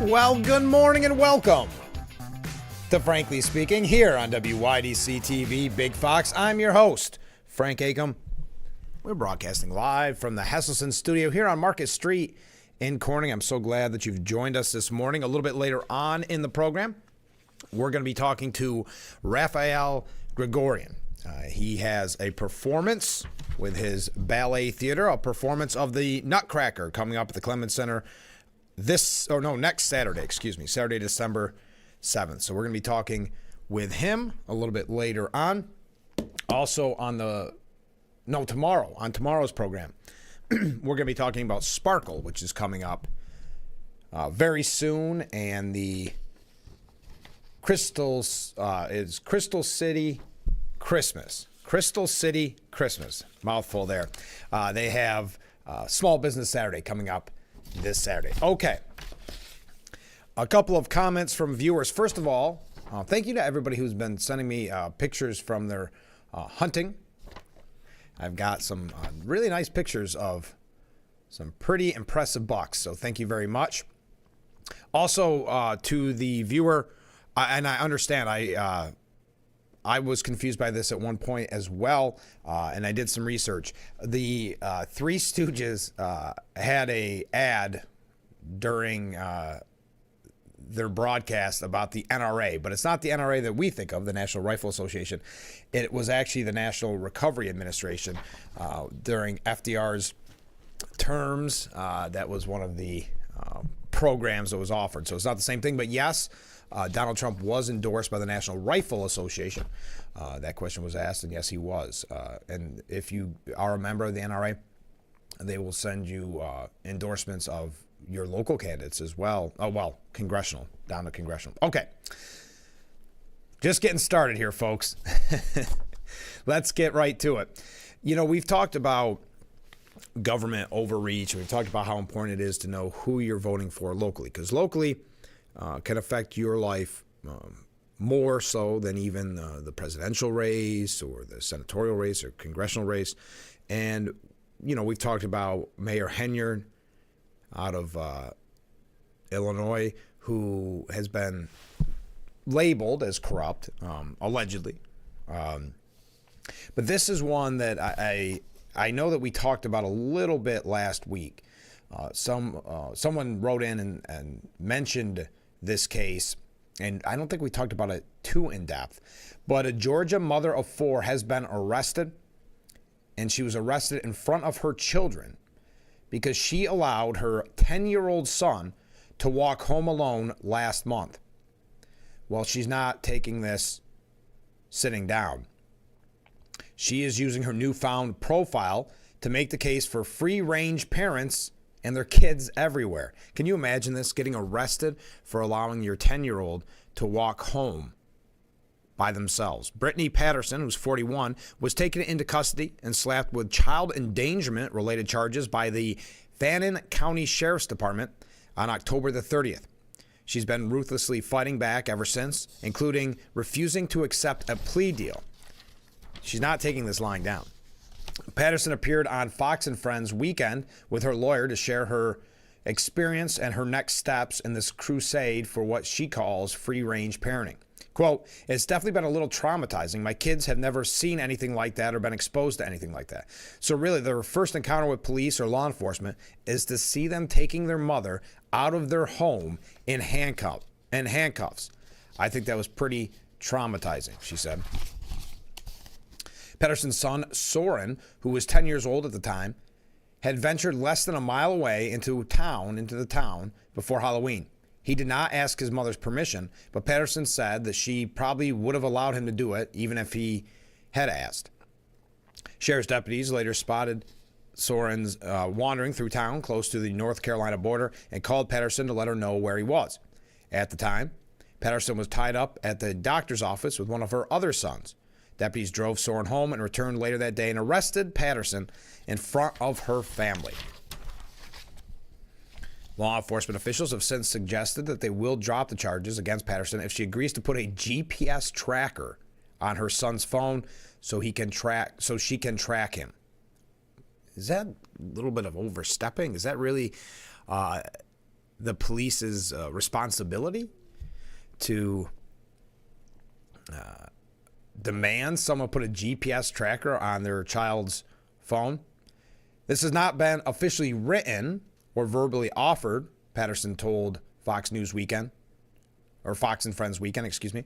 Well, good morning and welcome to Frankly Speaking here on WYDC TV Big Fox. I'm your host, Frank Acom. We're broadcasting live from the Hesselson studio here on Market Street in Corning. I'm so glad that you've joined us this morning. A little bit later on in the program, we're going to be talking to Raphael Gregorian. He has a performance with his ballet theater, a performance of the Nutcracker coming up at the Clemens Center next Saturday, Saturday, December 7th. So we're going to be talking with him a little bit later on. Also on tomorrow's program, we're going to be talking about Sparkle, which is coming up very soon, and the Crystal City Christmas. Crystal City Christmas. Mouthful there. They have Small Business Saturday coming up this Saturday. Okay. A couple of comments from viewers. First of all, thank you to everybody who's been sending me pictures from their hunting. I've got some really nice pictures of some pretty impressive bucks, so thank you very much. Also, to the viewer, and I understand, I was confused by this at one point as well, and I did some research. The Three Stooges had a ad during their broadcast about the NRA, but it's not the NRA that we think of, the National Rifle Association. It was actually the National Recovery Administration during FDR's terms. That was one of the programs that was offered. So it's not the same thing, but yes, Donald Trump was endorsed by the National Rifle Association. That question was asked, and yes, he was. And if you are a member of the NRA, they will send you endorsements of your local candidates as well. Oh, well, congressional, down to congressional. Okay. Just getting started here, folks. Let's get right to it. You know, we've talked about government overreach. We've talked about how important it is to know who you're voting for locally, because locally can affect your life more so than even the presidential race or the senatorial race or congressional race. And, you know, we've talked about Mayor Henyard out of Illinois, who has been labeled as corrupt, allegedly. But this is one that I know that we talked about a little bit last week. Someone wrote in and mentioned this case, and I don't think we talked about it too in depth, but a Georgia mother of four has been arrested, and she was arrested in front of her children because she allowed her 10-year-old son to walk home alone last month. Well, she's not taking this sitting down. She is using her newfound profile to make the case for free-range parents and their kids everywhere. Can you imagine this, getting arrested for allowing your 10-year-old to walk home by themselves? Brittany Patterson, who's 41, was taken into custody and slapped with child endangerment-related charges by the Fannin County Sheriff's Department on October the 30th. She's been ruthlessly fighting back ever since, including refusing to accept a plea deal. She's not taking this lying down. Patterson appeared on Fox and Friends Weekend with her lawyer to share her experience and her next steps in this crusade for what she calls free-range parenting. Quote, "It's definitely been a little traumatizing. My kids have never seen anything like that or been exposed to anything like that. So really, their first encounter with police or law enforcement is to see them taking their mother out of their home in handcuffs. I think that was pretty traumatizing," she said. Patterson's son, Soren, who was 10 years old at the time, had ventured less than a mile away into the town before Halloween. He did not ask his mother's permission, but Patterson said that she probably would have allowed him to do it even if he had asked. Sheriff's deputies later spotted Soren's wandering through town close to the North Carolina border and called Patterson to let her know where he was. At the time, Patterson was tied up at the doctor's office with one of her other sons. Deputies drove Soren home and returned later that day and arrested Patterson in front of her family. Law enforcement officials have since suggested that they will drop the charges against Patterson if she agrees to put a GPS tracker on her son's phone so she can track him. Is that a little bit of overstepping? Is that really the police's responsibility to demand someone put a GPS tracker on their child's phone. This has not been officially written or verbally offered, Patterson told Fox News Weekend, or Fox and Friends Weekend, excuse me,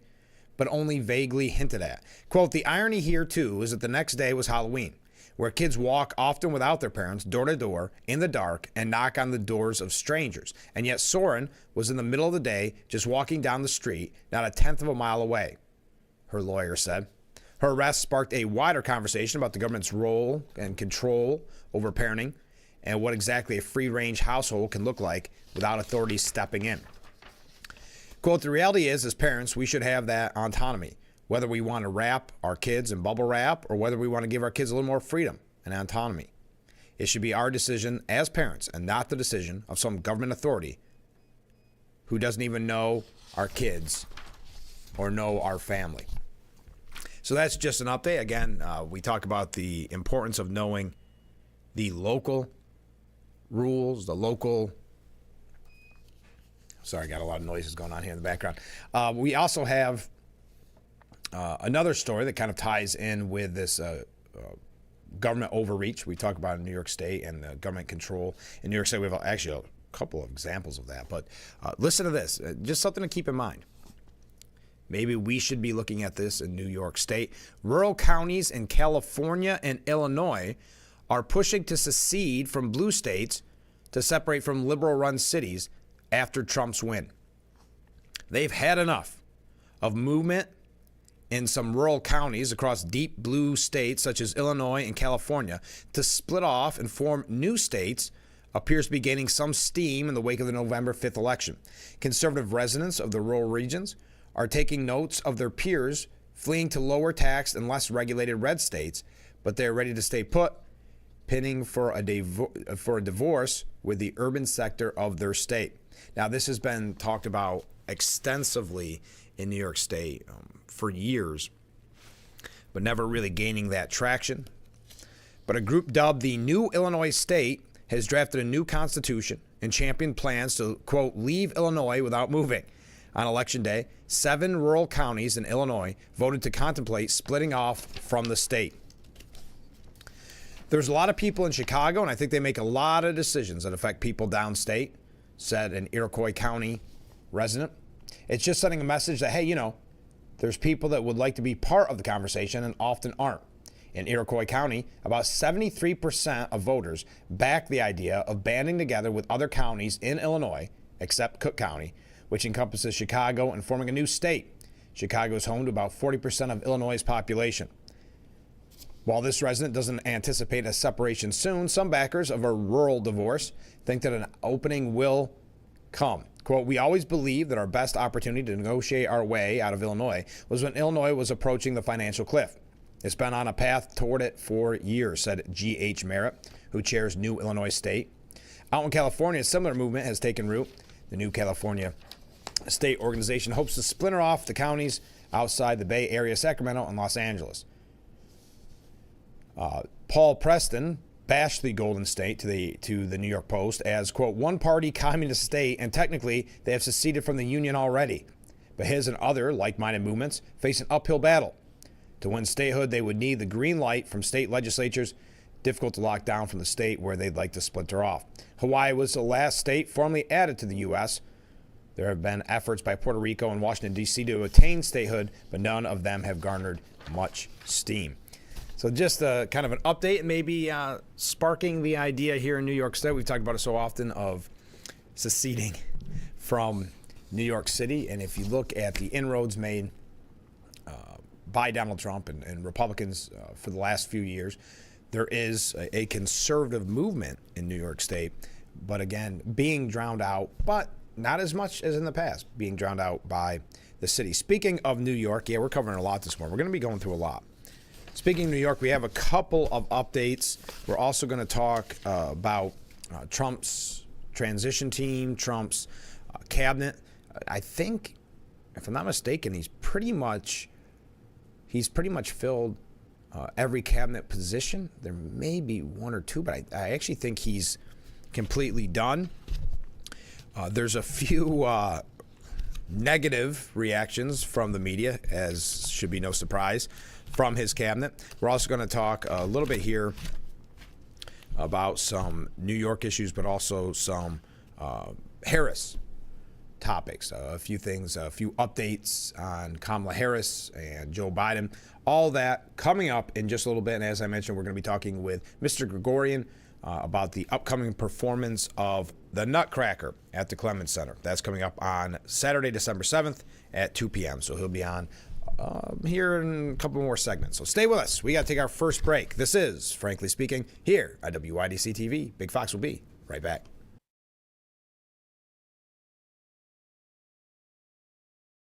but only vaguely hinted at. Quote, the irony here, too, is that the next day was Halloween, where kids walk often without their parents, door to door, in the dark, and knock on the doors of strangers. And yet Soren was in the middle of the day, just walking down the street, not a tenth of a mile away, her lawyer said. Her arrest sparked a wider conversation about the government's role and control over parenting and what exactly a free-range household can look like without authorities stepping in. Quote, the reality is, as parents, we should have that autonomy, whether we want to wrap our kids in bubble wrap or whether we want to give our kids a little more freedom and autonomy. It should be our decision as parents and not the decision of some government authority who doesn't even know our kids or know our family. So that's just an update. Again, we talk about the importance of knowing the local rules, the local... Sorry, I got a lot of noises going on here in the background. We also have another story that kind of ties in with this government overreach. We talk about in New York State and the government control. In New York State, we have actually a couple of examples of that. But listen to this, just something to keep in mind. Maybe we should be looking at this in New York State. Rural counties in California and Illinois are pushing to secede from blue states to separate from liberal-run cities after Trump's win. They've had enough of movement in some rural counties across deep blue states such as Illinois and California to split off and form new states appears to be gaining some steam in the wake of the November 5th election. Conservative residents of the rural regions are taking notes of their peers fleeing to lower taxed and less regulated red states, but they're ready to stay put, pinning for a divorce with the urban sector of their state. Now, this has been talked about extensively in New York State for years, but never really gaining that traction. But a group dubbed the New Illinois State has drafted a new constitution and championed plans to, quote, leave Illinois without moving. On Election Day, 7 rural counties in Illinois voted to contemplate splitting off from the state. There's a lot of people in Chicago, and I think they make a lot of decisions that affect people downstate, said an Iroquois County resident. It's just sending a message that, hey, you know, there's people that would like to be part of the conversation and often aren't. In Iroquois County, about 73% of voters back the idea of banding together with other counties in Illinois, except Cook County, which encompasses Chicago, and forming a new state. Chicago is home to about 40% of Illinois' population. While this resident doesn't anticipate a separation soon, some backers of a rural divorce think that an opening will come. Quote, we always believed that our best opportunity to negotiate our way out of Illinois was when Illinois was approaching the financial cliff. It's been on a path toward it for years, said G.H. Merritt, who chairs New Illinois State. Out in California, a similar movement has taken root. The New California State organization hopes to splinter off the counties outside the Bay Area, Sacramento, and Los Angeles. Paul Preston bashed the Golden State to the New York Post as, quote, one-party communist state, and technically they have seceded from the Union already. But his and other like-minded movements face an uphill battle. To win statehood, they would need the green light from state legislatures, difficult to lock down from the state where they'd like to splinter off. Hawaii was the last state formally added to the U.S. There have been efforts by Puerto Rico and Washington, D.C. to attain statehood, but none of them have garnered much steam. So just kind of an update, and maybe sparking the idea here in New York State. We've talked about it so often of seceding from New York City. And if you look at the inroads made by Donald Trump and Republicans for the last few years, there is a conservative movement in New York State, but again, being drowned out, but not as much as in the past, being drowned out by the city. Speaking of New York, yeah, we're covering a lot this morning. We're going to be going through a lot. Speaking of New York, we have a couple of updates. We're also going to talk about Trump's transition team, Trump's cabinet. I think, if I'm not mistaken, he's pretty much filled every cabinet position. There may be one or two, but I actually think he's completely done. There's a few negative reactions from the media, as should be no surprise, from his cabinet. We're also going to talk a little bit here about some New York issues, but also some Harris topics, a few things, a few updates on Kamala Harris and Joe Biden. All that coming up in just a little bit. And as I mentioned, we're going to be talking with Mr. Gregorian about the upcoming performance of the Nutcracker at the Clemens Center. That's coming up on Saturday, December 7th at 2 p.m. So he'll be on here in a couple more segments. So stay with us. We got to take our first break. This is Frankly Speaking here at WYDC TV. Big Fox will be right back.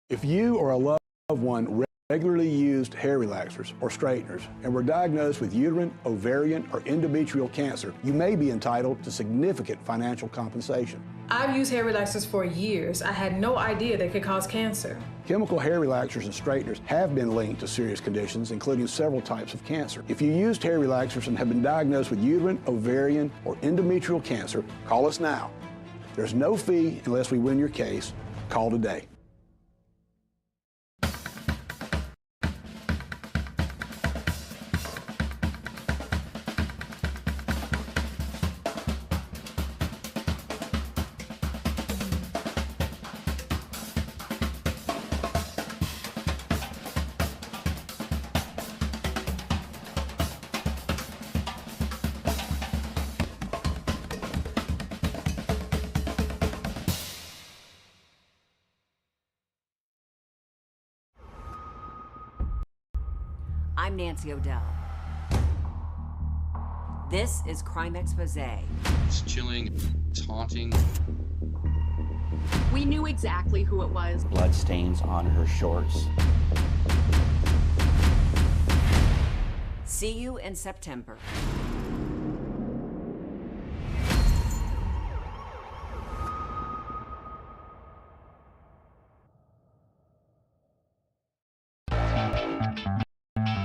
If you or a loved one regularly used hair relaxers or straighteners and were diagnosed with uterine, ovarian, or endometrial cancer, you may be entitled to significant financial compensation. I've used hair relaxers for years. I had no idea they could cause cancer. Chemical hair relaxers and straighteners have been linked to serious conditions, including several types of cancer. If you used hair relaxers and have been diagnosed with uterine, ovarian, or endometrial cancer, call us now. There's no fee unless we win your case. Call today. I'm Nancy O'Dell. This is Crime Expose. It's chilling, it's haunting. We knew exactly who it was. Blood stains on her shorts. See you in September.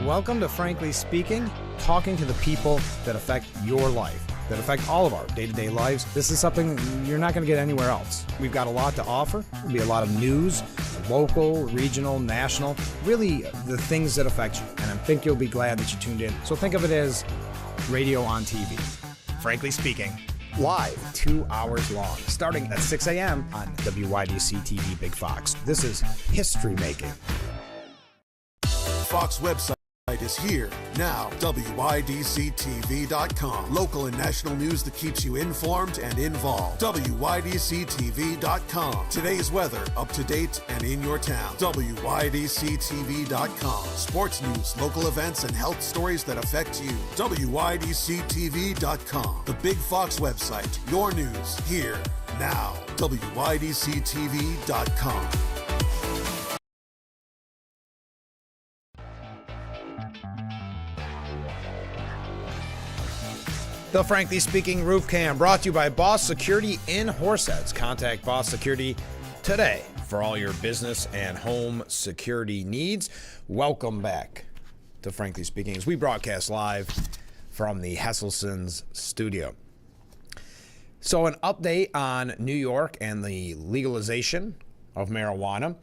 Welcome to Frankly Speaking, talking to the people that affect your life, that affect all of our day-to-day lives. This is something you're not going to get anywhere else. We've got a lot to offer. There'll be a lot of news, local, regional, national, really the things that affect you. And I think you'll be glad that you tuned in. So think of it as radio on TV. Frankly Speaking, live, 2 hours long, starting at 6 a.m. on WYDC TV Big Fox. This is history making. Fox website is here now. WYDCTV.com. Local and national news that keeps you informed and involved. WYDCTV.com. Today's weather up to date and in your town. WYDCTV.com. Sports news, local events, and health stories that affect you. WYDCTV.com. The Big Fox website. Your news here now. WYDCTV.com. The Frankly Speaking Roof Cam brought to you by Boss Security in Horseheads. Contact Boss Security today for all your business and home security needs. Welcome back to Frankly Speaking as we broadcast live from the Hesselson's studio. So an update on New York and the legalization of marijuana.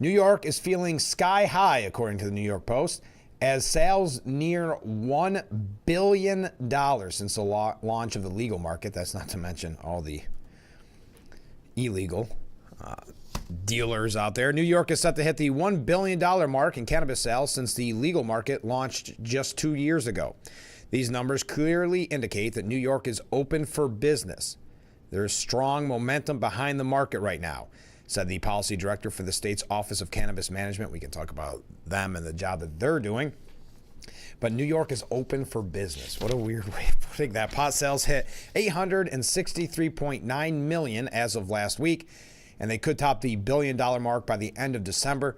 New York is feeling sky high, according to the New York Post, as sales near $1 billion since the launch of the legal market. That's not to mention all the illegal dealers out there. New York is set to hit the $1 billion mark in cannabis sales since the legal market launched just 2 years ago. These numbers clearly indicate that New York is open for business. There is strong momentum behind the market right now, said the policy director for the state's Office of Cannabis Management. We can talk about them and the job that they're doing. But New York is open for business. What a weird way of putting that. Pot sales hit $863.9 million as of last week, and they could top the $1 billion mark by the end of December,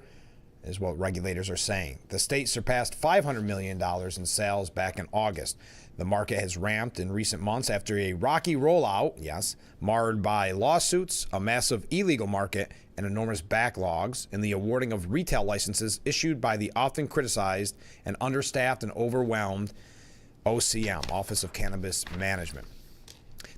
is what regulators are saying. The state surpassed $500 million in sales back in August. The market has ramped in recent months after a rocky rollout, yes, marred by lawsuits, a massive illegal market, and enormous backlogs in the awarding of retail licenses issued by the often criticized and understaffed and overwhelmed OCM, Office of Cannabis Management.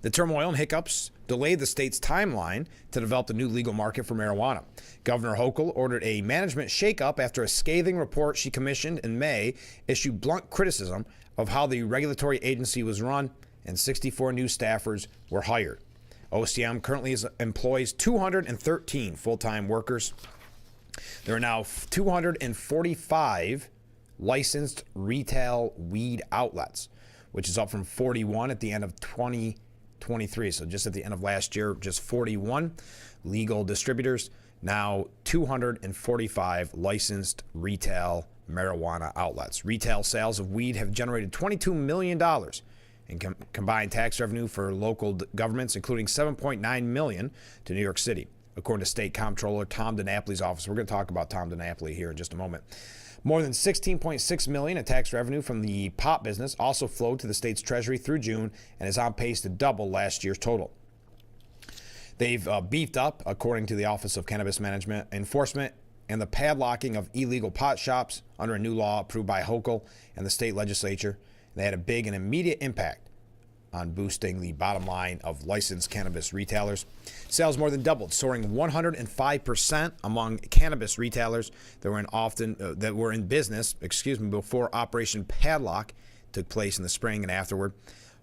The turmoil and hiccups delayed the state's timeline to develop the new legal market for marijuana. Governor Hochul ordered a management shakeup after a scathing report she commissioned in May issued blunt criticism of how the regulatory agency was run, and 64 new staffers were hired. OCM currently employs 213 full-time workers. There are now 245 licensed retail weed outlets, which is up from 41 at the end of 2023. So just at the end of last year, just 41 legal distributors. Now 245 licensed retail marijuana outlets. Retail sales of weed have generated $22 million in combined tax revenue for local governments, including $7.9 million to New York City, according to State Comptroller Tom DiNapoli's office. We're going to talk about Tom DiNapoli here in just a moment. More than $16.6 million in tax revenue from the pot business also flowed to the state's treasury through June and is on pace to double last year's total. They've beefed up, according to the Office of Cannabis Management Enforcement, and the padlocking of illegal pot shops under a new law approved by Hochul and the state legislature. They had a big and immediate impact on boosting the bottom line of licensed cannabis retailers. Sales more than doubled, soaring 105% among cannabis retailers that were in business before Operation Padlock took place in the spring and afterward.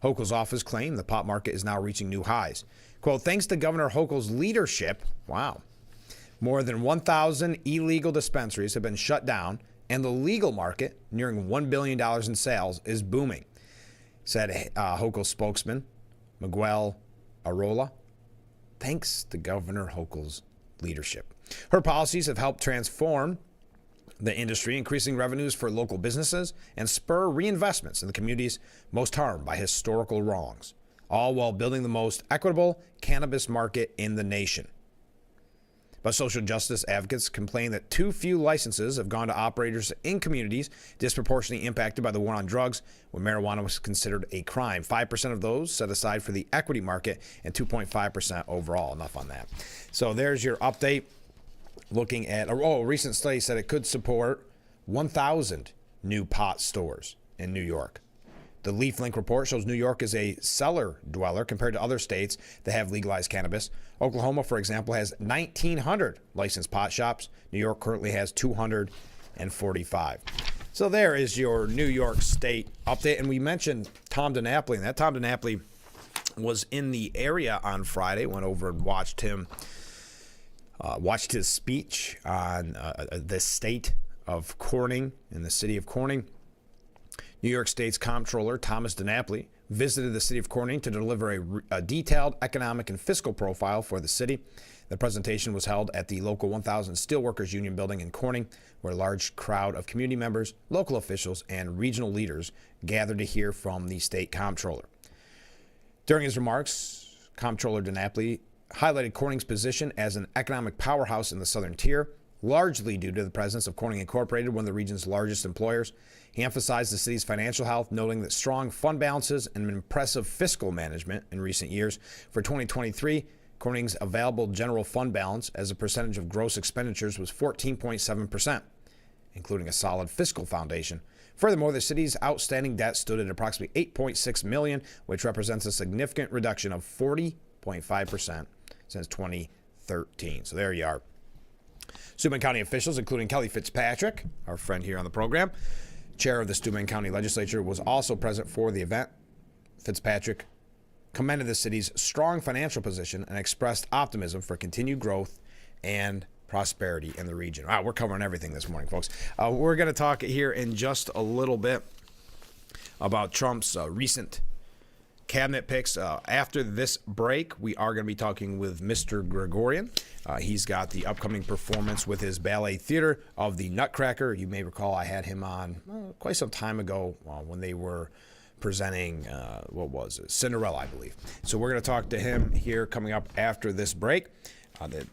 Hochul's office claimed the pot market is now reaching new highs. Quote, thanks to Governor Hochul's leadership, more than 1,000 illegal dispensaries have been shut down, and the legal market, nearing $1 billion in sales, is booming, said Hochul spokesman Miguel Arola. Thanks to Governor Hochul's leadership. Her policies have helped transform the industry, increasing revenues for local businesses and spur reinvestments in the communities most harmed by historical wrongs, all while building the most equitable cannabis market in the nation. But social justice advocates complain that too few licenses have gone to operators in communities disproportionately impacted by the war on drugs when marijuana was considered a crime. 5% of those set aside for the equity market and 2.5% overall. Enough on that. So there's your update. Looking at a recent study said it could support 1,000 new pot stores in New York. The LeafLink report shows New York is a cellar dweller compared to other states that have legalized cannabis. Oklahoma, for example, has 1,900 licensed pot shops. New York currently has 245. So there is your New York State update. And we mentioned Tom DiNapoli, and that Tom DiNapoli was in the area on Friday. Went over and watched his speech on the state of Corning in the city of Corning. New York State's Comptroller Thomas DiNapoli visited the city of Corning to deliver a detailed economic and fiscal profile for the city. The presentation was held at the local 1,000 Steelworkers Union building in Corning, where a large crowd of community members, local officials, and regional leaders gathered to hear from the state comptroller. During his remarks, Comptroller DiNapoli highlighted Corning's position as an economic powerhouse in the southern tier, largely due to the presence of Corning Incorporated, one of the region's largest employers. He emphasized the city's financial health, noting that strong fund balances and impressive fiscal management in recent years. For 2023, Corning's available general fund balance as a percentage of gross expenditures was 14.7%, including a solid fiscal foundation. Furthermore, the city's outstanding debt stood at approximately $8.6 million, which represents a significant reduction of 40.5% since 2013. So there you are. Steuben County officials, including Kelly Fitzpatrick, our friend here on the program, chair of the Steuben County Legislature, was also present for the event. Fitzpatrick commended the city's strong financial position and expressed optimism for continued growth and prosperity in the region. Wow, we're covering everything this morning, folks. We're going to talk here in just a little bit about Trump's recent cabinet picks. After this break, we are going to be talking with Mr. Gregorian. He's got the upcoming performance with his ballet theater of the Nutcracker. You may recall I had him on quite some time ago when they were presenting, Cinderella, I believe. So we're going to talk to him here coming up after this break.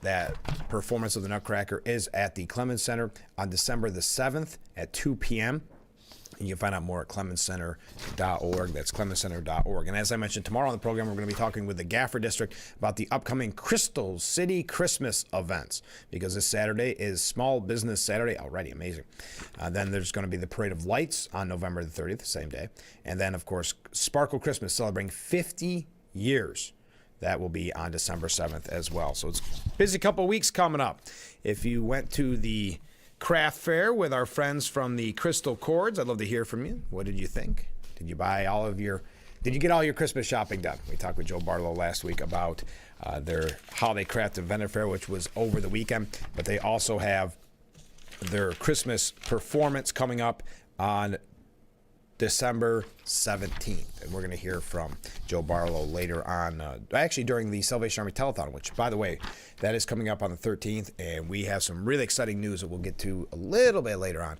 That performance of the Nutcracker is at the Clemens Center on December the 7th at 2 p.m. You can find out more at clemenscenter.org. That's clemenscenter.org. And as I mentioned, tomorrow on the program, we're going to be talking with the Gaffer District about the upcoming Crystal City Christmas events, because this Saturday is Small Business Saturday. Already amazing. Then there's going to be the Parade of Lights on November the 30th, the same day. And then, of course, Sparkle Christmas, celebrating 50 years. That will be on December 7th as well. So it's a busy couple weeks coming up. If you went to the craft fair with our friends from the Crystal Chords, I'd love to hear from you. What did you think? Did you get all your Christmas shopping done? We talked with Joe Barlow last week about their holiday craft and vendor fair, which was over the weekend, but they also have their Christmas performance coming up on December 17th. And we're going to hear from Joe Barlow later on, actually during the Salvation Army Telethon, which, by the way, that is coming up on the 13th. And we have some really exciting news that we'll get to a little bit later on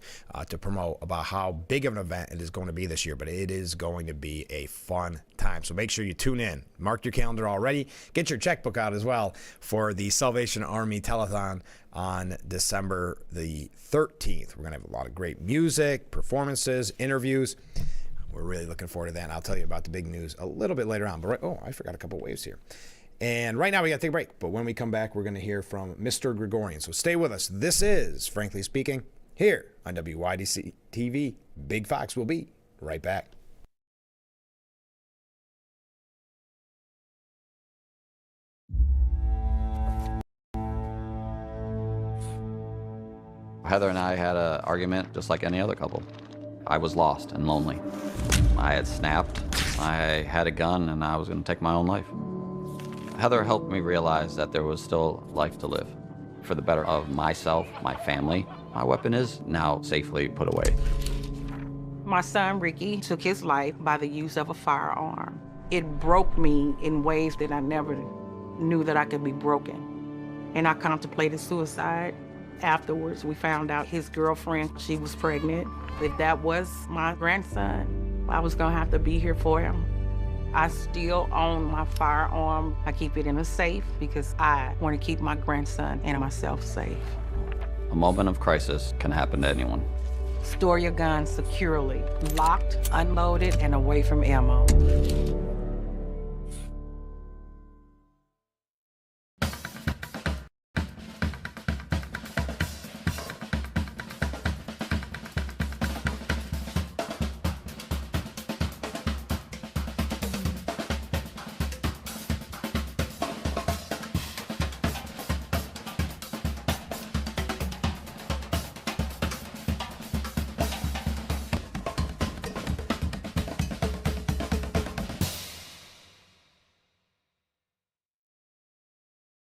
to promote about how big of an event it is going to be this year. But it is going to be a fun time. So make sure you tune in. Mark your calendar already. Get your checkbook out as well for the Salvation Army Telethon on December the 13th. We're going to have a lot of great music, performances, interviews. We're really looking forward to that, and I'll tell you about the big news a little bit later on. But I forgot a couple waves here. And right now we got to take a break. But when we come back, we're going to hear from Mr. Gregorian. So stay with us. This is, Frankly Speaking, here on WYDC TV. Big Fox will be right back. Heather and I had an argument just like any other couple. I was lost and lonely. I had snapped. I had a gun and I was going to take my own life. Heather helped me realize that there was still life to live. For the better of myself, my family, my weapon is now safely put away. My son, Ricky, took his life by the use of a firearm. It broke me in ways that I never knew that I could be broken. And I contemplated suicide. Afterwards, we found out his girlfriend, she was pregnant. If that was my grandson, I was gonna have to be here for him. I still own my firearm. I keep it in a safe because I want to keep my grandson and myself safe. A moment of crisis can happen to anyone. Store your gun securely, locked, unloaded, and away from ammo.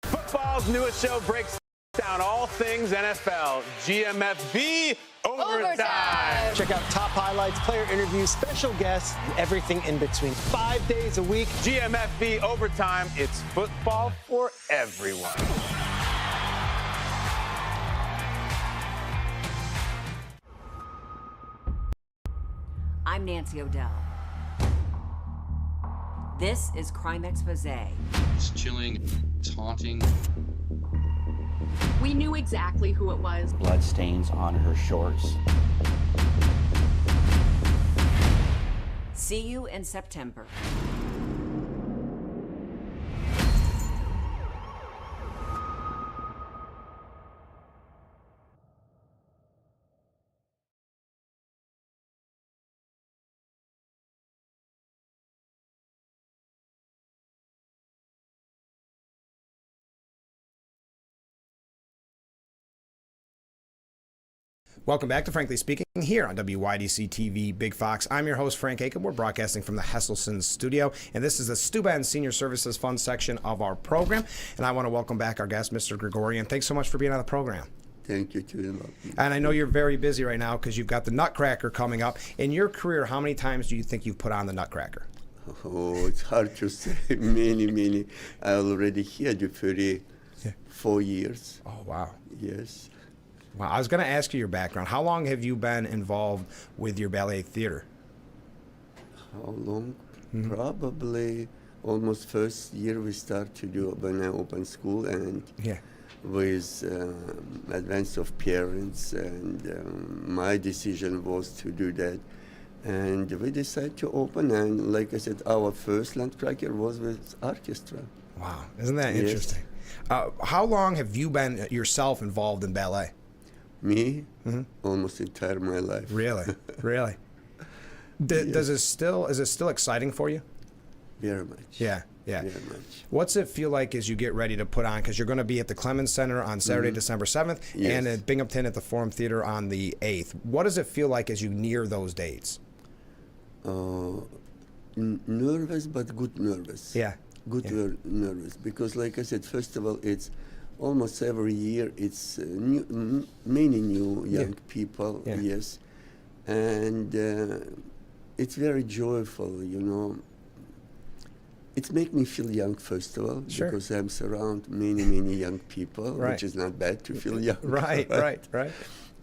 Football's newest show breaks down all things NFL. GMFB Overtime. Check out top highlights, player interviews, special guests, and everything in between. 5 days a week. GMFB Overtime. It's football for everyone. I'm Nancy O'Dell. This is Crime Expose. It's chilling, taunting. We knew exactly who it was. Blood stains on her shorts. See you in September. Welcome back to Frankly Speaking here on WYDC TV Big Fox. I'm your host, Frank Aiken. We're broadcasting from the Hesselson studio, and this is the Steuben Senior Services Fund section of our program. And I want to welcome back our guest, Mr. Gregorian. Thanks so much for being on the program. Thank you too. And I know you're very busy right now because you've got the Nutcracker coming up. In your career, how many times do you think you've put on the Nutcracker? Oh, it's hard to say. Many. I already here the 34 years. Oh, wow. Yes. Wow, I was going to ask you your background. How long have you been involved with your ballet theater? How long? Probably almost first year we start to do when I open school, and with advance of parents, and my decision was to do that. And we decided to open, and like I said, our first Nutcracker was with orchestra. Wow, isn't that interesting? How long have you been yourself involved in ballet? Me? Almost entire my life. Really? Really? Is it still exciting for you? Very much. Yeah. Yeah. very much. What's it feel like as you get ready to put on? Because you're going to be at the Clemens Center on Saturday, December 7th, Yes. and at Binghamton at the Forum Theater on the 8th. What does it feel like as you near those dates? Nervous, but good nervous. Yeah. Good nervous, because like I said, first of all, it's almost every year it's many new young people, yes, and it's very joyful, you know. It makes me feel young, first of all, because I'm surrounded many young people, which is not bad to feel young. Right.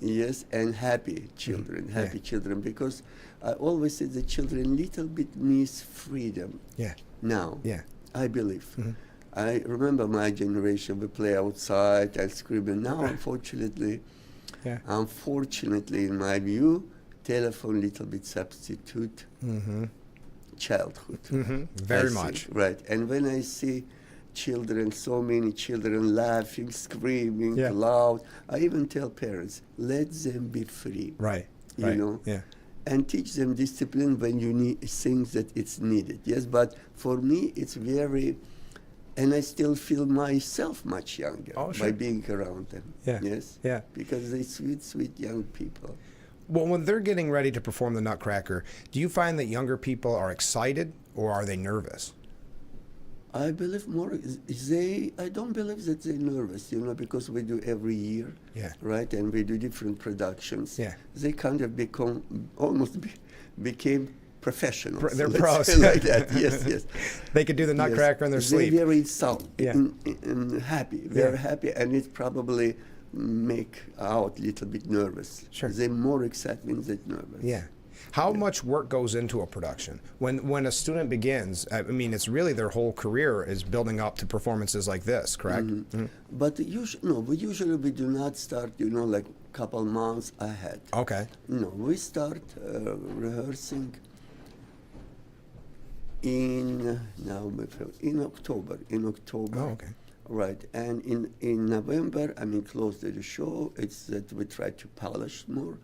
Yes, and happy children, happy children, because I always say the children little bit miss freedom. Yeah. Now. Yeah. I believe. I remember my generation, we play outside and screaming. Now, unfortunately, in my view, telephone little bit substitute childhood. Very much. Right. And when I see children, so many children laughing, screaming, loud, I even tell parents, let them be free. Right. You know? Yeah. And teach them discipline when you need things that it's needed. Yes, but for me, it's very, and I still feel myself much younger by being around them. Yeah. Yes. Yeah. Because they're sweet young people. Well, when they're getting ready to perform the Nutcracker, do you find that younger people are excited or are they nervous? I believe more. I don't believe that they're nervous, you know, because we do every year, right? And we do different productions. Yeah. They kind of became professionals. They're let's pros. say like that. Yes. They could do the Nutcracker in their sleep. They're very happy, very happy, and it probably make out a little bit nervous. Sure. They're more excited than nervous. Yeah. How much work goes into a production? When a student begins, I mean, it's really their whole career is building up to performances like this, correct? But usually we do not start, you know, like a couple months ahead. Okay. No, we start rehearsing in October. Oh, okay. Right, and in November, I mean, close to the show, it's that we try to polish more.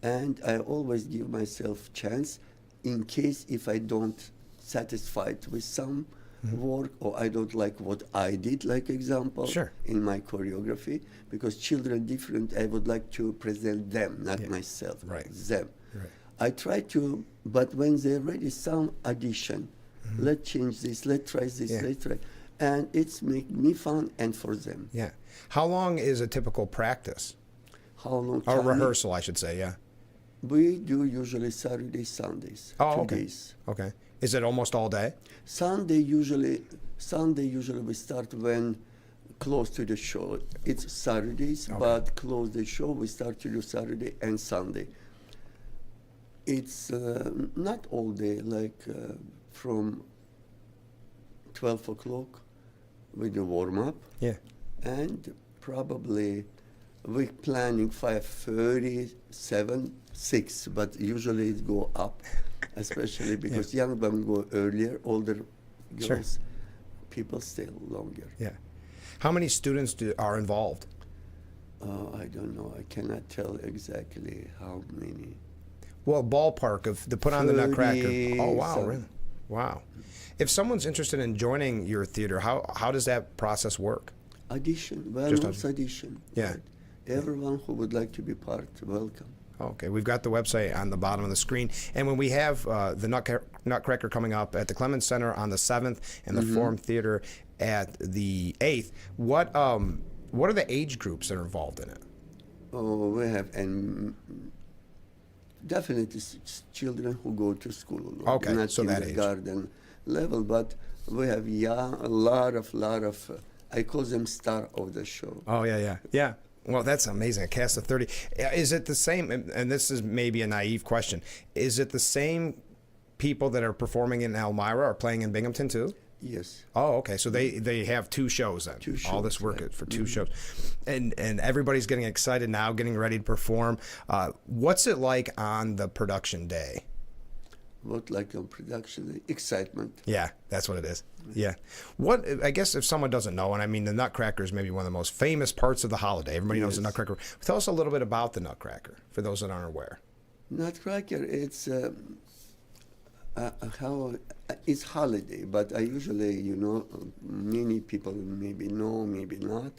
And I always give myself chance in case if I don't satisfied with some work or I don't like what I did, like example, in my choreography, because children different, I would like to present them, not myself, them. Right. I try to, but when they're ready, some addition, let's change this, let's try this, let's try. And it's make me fun and for them. Yeah. How long is a typical practice? How long? Or rehearsal, I should say, yeah. We do usually Saturdays, Sundays. Oh, 2 days. Okay. Is it almost all day? Sunday usually we start when close to the show. It's Saturdays, but close the show, we start to do Saturday and Sunday. It's not all day, like from 12 o'clock we do warm up. Yeah. And probably we're planning 5:30, 7, 6, but usually it go up, especially because young ones go earlier, older girls, people stay longer. Yeah. How many students are involved? I don't know. I cannot tell exactly how many. Well, ballpark of to put on the Nutcracker. Oh, wow, some. really? Wow. If someone's interested in joining your theater, how does that process work? Audition. Well, Just audition. Yeah. Right. Everyone who would like to be part, welcome. Okay, we've got the website on the bottom of the screen. And when we have the Nutcracker coming up at the Clemens Center on the 7th and the Forum Theater at the 8th, what are the age groups that are involved in it? Oh, we have definitely children who go to school. Okay, not so that age. Kindergarten level, but we have a lot of I call them star of the show. Oh, yeah. Well, that's amazing. A cast of 30. Is it the same, and this is maybe a naive question, is it the same people that are performing in Elmira are playing in Binghamton too? Yes. Oh, okay. So they have 2 shows then. 2 shows. All this work for 2 shows. And everybody's getting excited now, getting ready to perform. What's it like on the production day? What like on production? Excitement. Yeah, that's what it is. Yeah. What, I guess if someone doesn't know, and I mean the Nutcracker is maybe one of the most famous parts of the holiday. Everybody knows the Nutcracker. Tell us a little bit about the Nutcracker for those that aren't aware. Nutcracker, it's how it's holiday, but I usually, many people maybe know, maybe not.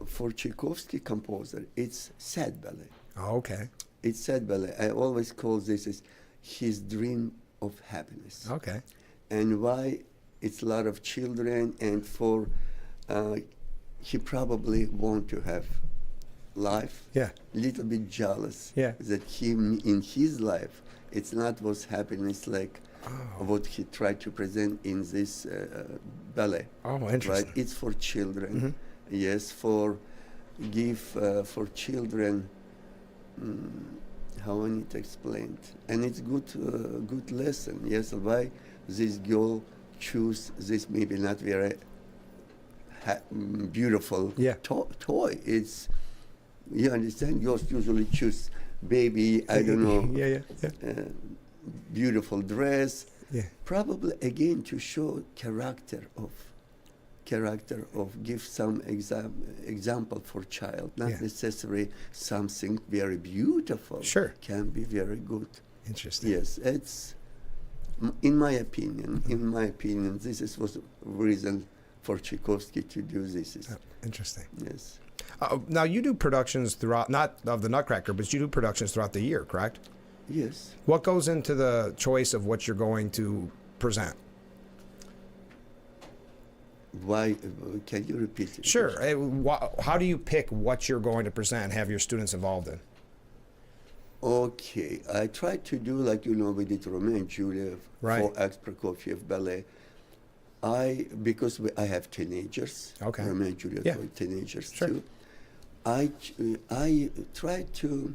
For Tchaikovsky composer, it's sad ballet. Oh, okay. It's sad ballet. I always call this as his dream of happiness. Okay. And why it's a lot of children, and for he probably want to have life. Yeah. Little bit jealous. Yeah. That him in his life, it's not was happiness like what he tried to present in this ballet. Oh, interesting. Right. It's for children. Yes, for give for children. How I need to explain it, and it's good lesson. Yes, why this girl choose this maybe not very beautiful toy. It's, you understand, girls usually choose baby, I don't know, beautiful dress. Yeah. Probably again to show character of give some example for child, not necessarily something very beautiful. Sure. Can be very good. Interesting. Yes, it's in my opinion. In my opinion, this was reason for Tchaikovsky to do this. Interesting. Yes. Now you do productions throughout, not of the Nutcracker, but you do productions throughout the year, correct? Yes. What goes into the choice of what you're going to present? Why? Can you repeat it? Sure. How do you pick what you're going to present and have your students involved in? Okay, I tried to do like, we did Romeo and Juliet, Right. 4 acts Prokofiev ballet. Because I have teenagers, Okay. Romeo and Juliet for teenagers Sure. too. I try to.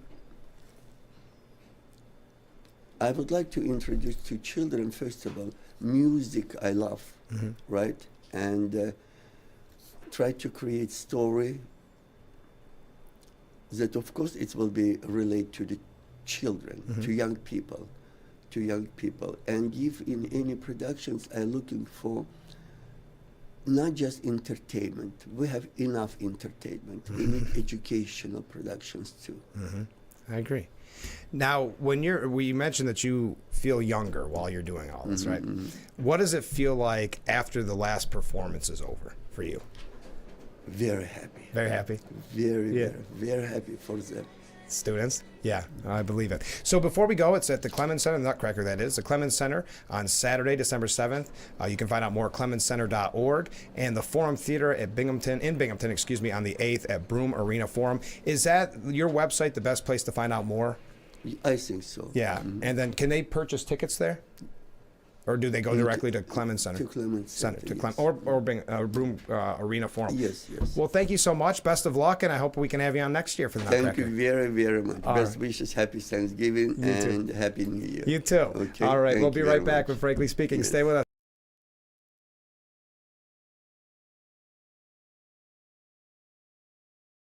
I would like to introduce to children first of all music I love, right, and try to create story that of course it will be related to the children, to young people, and give in any productions I'm looking for not just entertainment. We have enough entertainment. We need educational productions too. I agree. Now, we mentioned that you feel younger while you're doing all this, right? What does it feel like after the last performance is over for you? Very happy. Very happy? Very happy for them. Students? Yeah, I believe it. So before we go, it's at the Clemens Center, the Nutcracker that is, the Clemens Center on Saturday, December 7th. You can find out more at clemenscenter.org, and the Forum Theater in Binghamton, on the 8th at Broome Arena Forum. Is that your website the best place to find out more? I think so. Yeah, and then can they purchase tickets there? Or do they go directly to Clemens Center? To Clemens Center, yes. Or Broome Arena Forum. Yes. Well, thank you so much. Best of luck, and I hope we can have you on next year for the Nutcracker. Thank you very, very much. Best wishes, happy Thanksgiving, and Happy New Year. You too. Okay. All right, Thank we'll be you right very back much. with Frankly Speaking. Yes. Stay with us.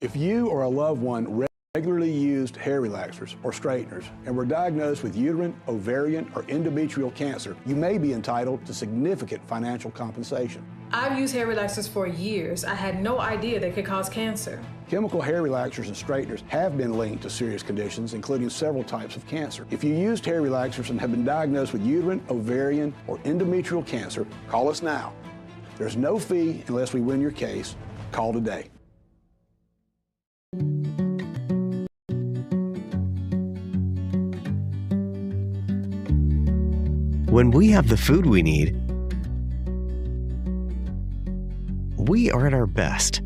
If you or a loved one regularly used hair relaxers or straighteners and were diagnosed with uterine, ovarian, or endometrial cancer, you may be entitled to significant financial compensation. I've used hair relaxers for years. I had no idea they could cause cancer. Chemical hair relaxers and straighteners have been linked to serious conditions, including several types of cancer. If you used hair relaxers and have been diagnosed with uterine, ovarian, or endometrial cancer, call us now. There's no fee unless we win your case. Call today. When we have the food we need, we are at our best.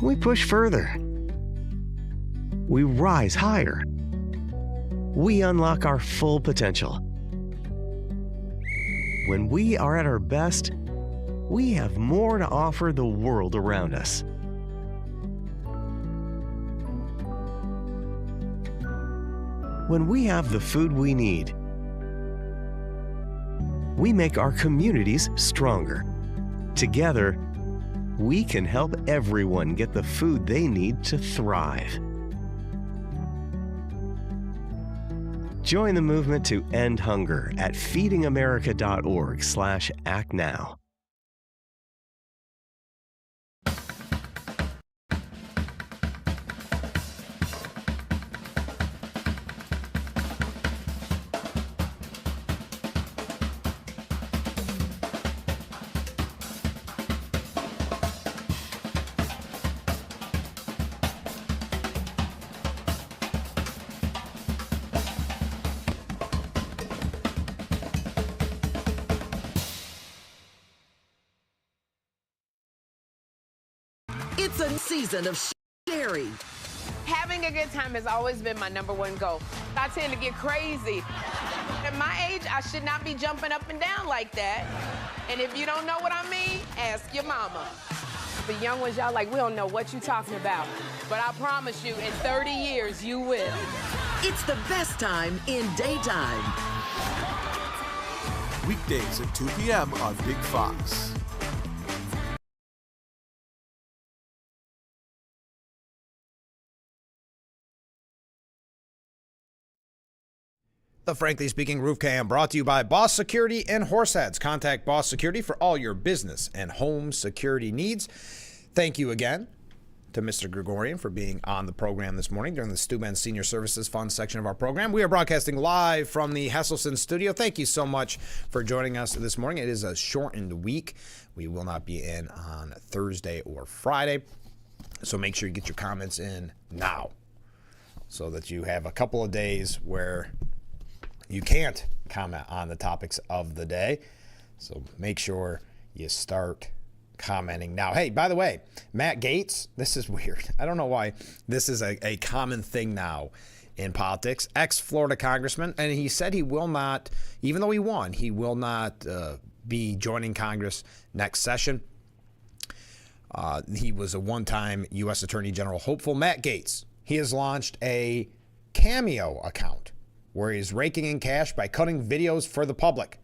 We push further. We rise higher. We unlock our full potential. When we are at our best, we have more to offer the world around us. When we have the food we need, we make our communities stronger. Together, we can help everyone get the food they need to thrive. Join the movement to end hunger at feedingamerica.org/actnow. It's a season of Sherry. Having a good time has always been my number one goal. I tend to get crazy. At my age, I should not be jumping up and down like that. And if you don't know what I mean, ask your mama. The young ones, y'all like, we don't know what you're talking about. But I promise you, in 30 years, you will. It's the best time in daytime. Weekdays at 2 p.m. on Big Fox. The Frankly Speaking Roof Cam brought to you by Boss Security and Horseheads. Contact Boss Security for all your business and home security needs. Thank you again to Mr. Gregorian for being on the program this morning during the Stu Ben Senior Services Fund section of our program. We are broadcasting live from the Hesselson studio. Thank you so much for joining us this morning. It is a shortened week. We will not be in on Thursday or Friday, so make sure you get your comments in now so that you have a couple of days where you can't comment on the topics of the day. So make sure you start commenting now. Hey, by the way, Matt Gaetz, this is weird. I don't know why this is a common thing now in politics. Ex-Florida congressman, and he said he will not, even though he won, he will not be joining Congress next session. He was a one-time U.S. Attorney General hopeful. Matt Gaetz, he has launched a Cameo account where he's raking in cash by cutting videos for the public.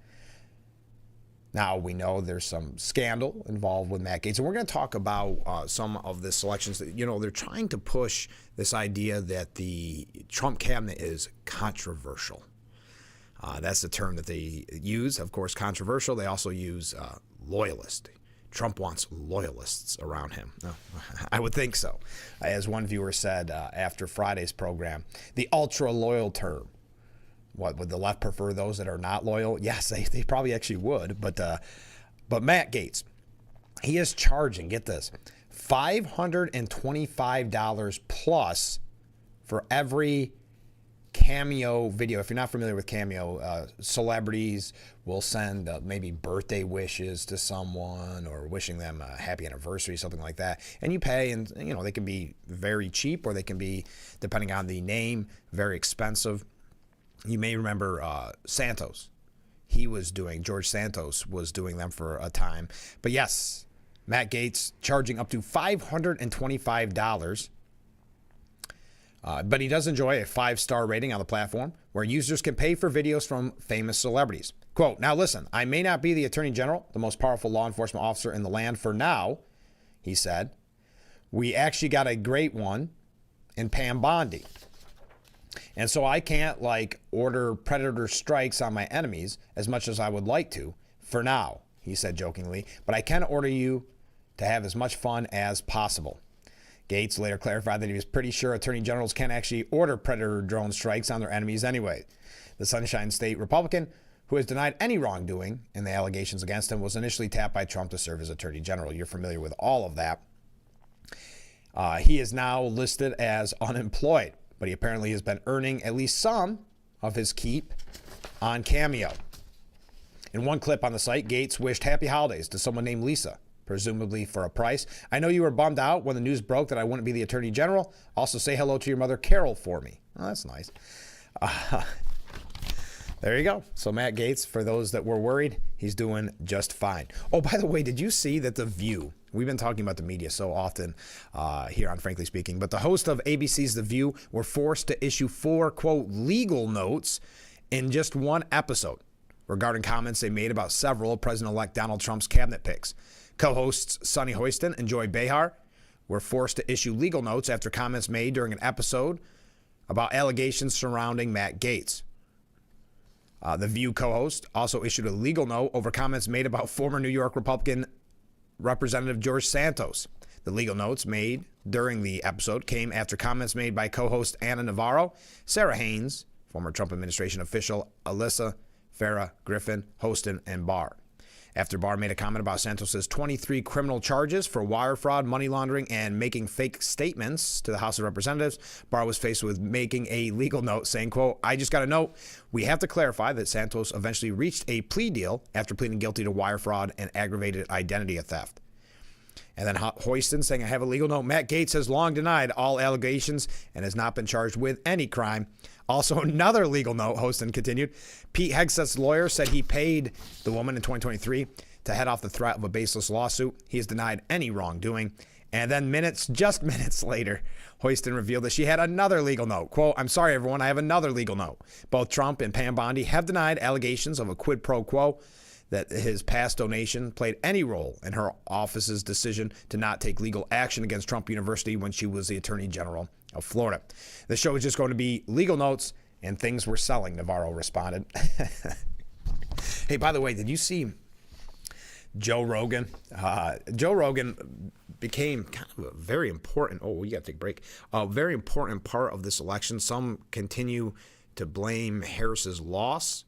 Now, we know there's some scandal involved with Matt Gaetz, and we're going to talk about some of the selections that, they're trying to push this idea that the Trump cabinet is controversial. That's the term that they use. Of course, controversial. They also use loyalist. Trump wants loyalists around him. I would think so. As one viewer said after Friday's program, the ultra-loyal term. What, would the left prefer those that are not loyal? Yes, they probably actually would. But Matt Gaetz, he is charging, get this, $525 plus for every Cameo video. If you're not familiar with Cameo, celebrities will send maybe birthday wishes to someone or wishing them a happy anniversary, something like that. And you pay, and they can be very cheap, or they can be, depending on the name, very expensive. You may remember Santos. George Santos was doing them for a time. But yes, Matt Gaetz charging up to $525. But he does enjoy a 5-star rating on the platform where users can pay for videos from famous celebrities. Quote, now listen, I may not be the Attorney General, the most powerful law enforcement officer in the land for now, he said. We actually got a great one in Pam Bondi. And so I can't order predator strikes on my enemies as much as I would like to for now, he said jokingly, but I can order you to have as much fun as possible. Gaetz later clarified that he was pretty sure attorney generals can't actually order predator drone strikes on their enemies anyway. The Sunshine State Republican, who has denied any wrongdoing in the allegations against him, was initially tapped by Trump to serve as attorney general. You're familiar with all of that. He is now listed as unemployed, but he apparently has been earning at least some of his keep on Cameo. In one clip on the site, Gaetz wished happy holidays to someone named Lisa, presumably for a price. I know you were bummed out when the news broke that I wouldn't be the Attorney General. Also say hello to your mother, Carol, for me. Oh, that's nice. There you go. So Matt Gaetz, for those that were worried, he's doing just fine. Oh, by the way, did you see that The View, we've been talking about the media so often here on Frankly Speaking, but the host of ABC's The View were forced to issue 4, quote, legal notes in just one episode regarding comments they made about several of President-elect Donald Trump's cabinet picks. Co-hosts Sonny Hoyston and Joy Behar were forced to issue legal notes after comments made during an episode about allegations surrounding Matt Gaetz. The View co-host also issued a legal note over comments made about former New York Republican Representative George Santos. The legal notes made during the episode came after comments made by co-host Anna Navarro, Sarah Haynes, former Trump administration official Alyssa, Farah, Griffin, Hostin, and Barr. After Barr made a comment about Santos's 23 criminal charges for wire fraud, money laundering, and making fake statements to the House of Representatives, Barr was faced with making a legal note saying, quote, I just got a note. We have to clarify that Santos eventually reached a plea deal after pleading guilty to wire fraud and aggravated identity theft. And then Hoiston saying, I have a legal note. Matt Gaetz has long denied all allegations and has not been charged with any crime. Also, another legal note, Hoiston continued. Pete Hegseth's lawyer said he paid the woman in 2023 to head off the threat of a baseless lawsuit. He has denied any wrongdoing. And then just minutes later, Hoiston revealed that she had another legal note. Quote, I'm sorry, everyone, I have another legal note. Both Trump and Pam Bondi have denied allegations of a quid pro quo, that his past donation played any role in her office's decision to not take legal action against Trump University when she was the Attorney General of Florida. The show is just going to be legal notes and things we're selling, Navarro responded. Hey, by the way, did you see Joe Rogan? Joe Rogan became kind of a very important, you got to take a break, a very important part of this election. Some continue to blame Harris's loss,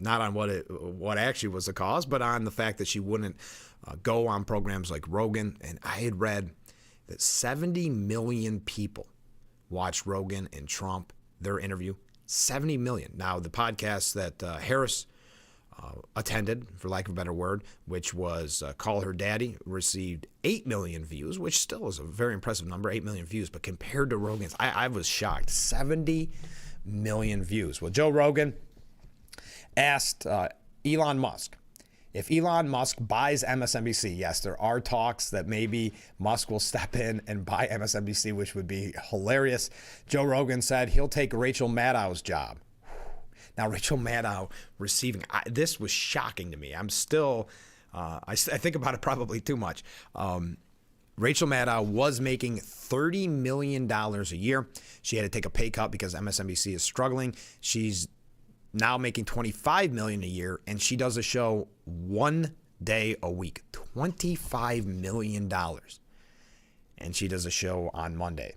not on what actually was the cause, but on the fact that she wouldn't go on programs like Rogan. And I had read that 70 million people watched Rogan and Trump, their interview. 70 million. Now, the podcast that Harris attended, for lack of a better word, which was Call Her Daddy, received 8 million views, which still is a very impressive number, 8 million views. But compared to Rogan's, I was shocked. 70 million views. Well, Joe Rogan asked Elon Musk, if Elon Musk buys MSNBC, yes, there are talks that maybe Musk will step in and buy MSNBC, which would be hilarious. Joe Rogan said he'll take Rachel Maddow's job. Now, Rachel Maddow receiving, this was shocking to me. I'm still, I think about it probably too much. Rachel Maddow was making $30 million a year. She had to take a pay cut because MSNBC is struggling. She's now making $25 million a year, and she does a show one day a week. $25 million. And she does a show on Monday.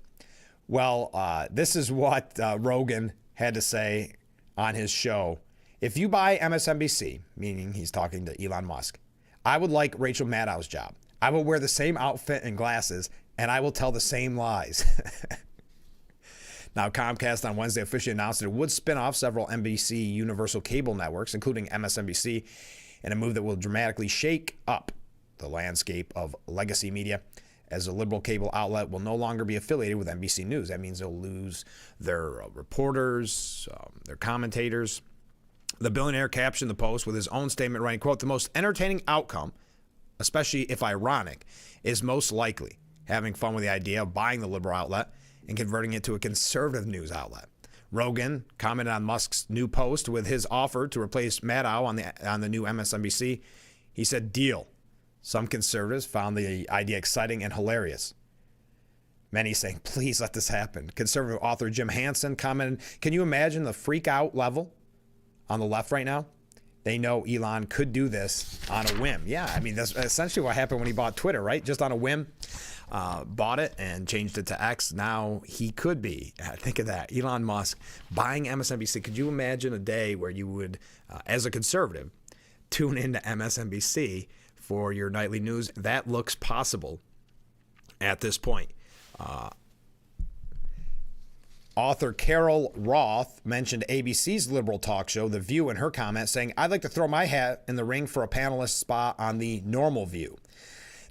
Well, this is what Rogan had to say on his show. If you buy MSNBC, meaning he's talking to Elon Musk, I would like Rachel Maddow's job. I will wear the same outfit and glasses, and I will tell the same lies. Now, Comcast on Wednesday officially announced that it would spin off several NBC Universal cable networks, including MSNBC, in a move that will dramatically shake up the landscape of legacy media, as a liberal cable outlet will no longer be affiliated with NBC News. That means they'll lose their reporters, their commentators. The billionaire captioned the post with his own statement, writing, quote, the most entertaining outcome, especially if ironic, is most likely having fun with the idea of buying the liberal outlet and converting it to a conservative news outlet. Rogan commented on Musk's new post with his offer to replace Maddow on the new MSNBC. He said, deal. Some conservatives found the idea exciting and hilarious. Many saying, please let this happen. Conservative author Jim Hansen commented, can you imagine the freak out level on the left right now? They know Elon could do this on a whim. Yeah, I mean, that's essentially what happened when he bought Twitter, right? Just on a whim, bought it and changed it to X. Now he could be. Think of that. Elon Musk buying MSNBC. Could you imagine a day where you would, as a conservative, tune into MSNBC for your nightly news? That looks possible at this point. Author Carol Roth mentioned ABC's liberal talk show, The View, in her comments, saying, I'd like to throw my hat in the ring for a panelist spot on The Normal View.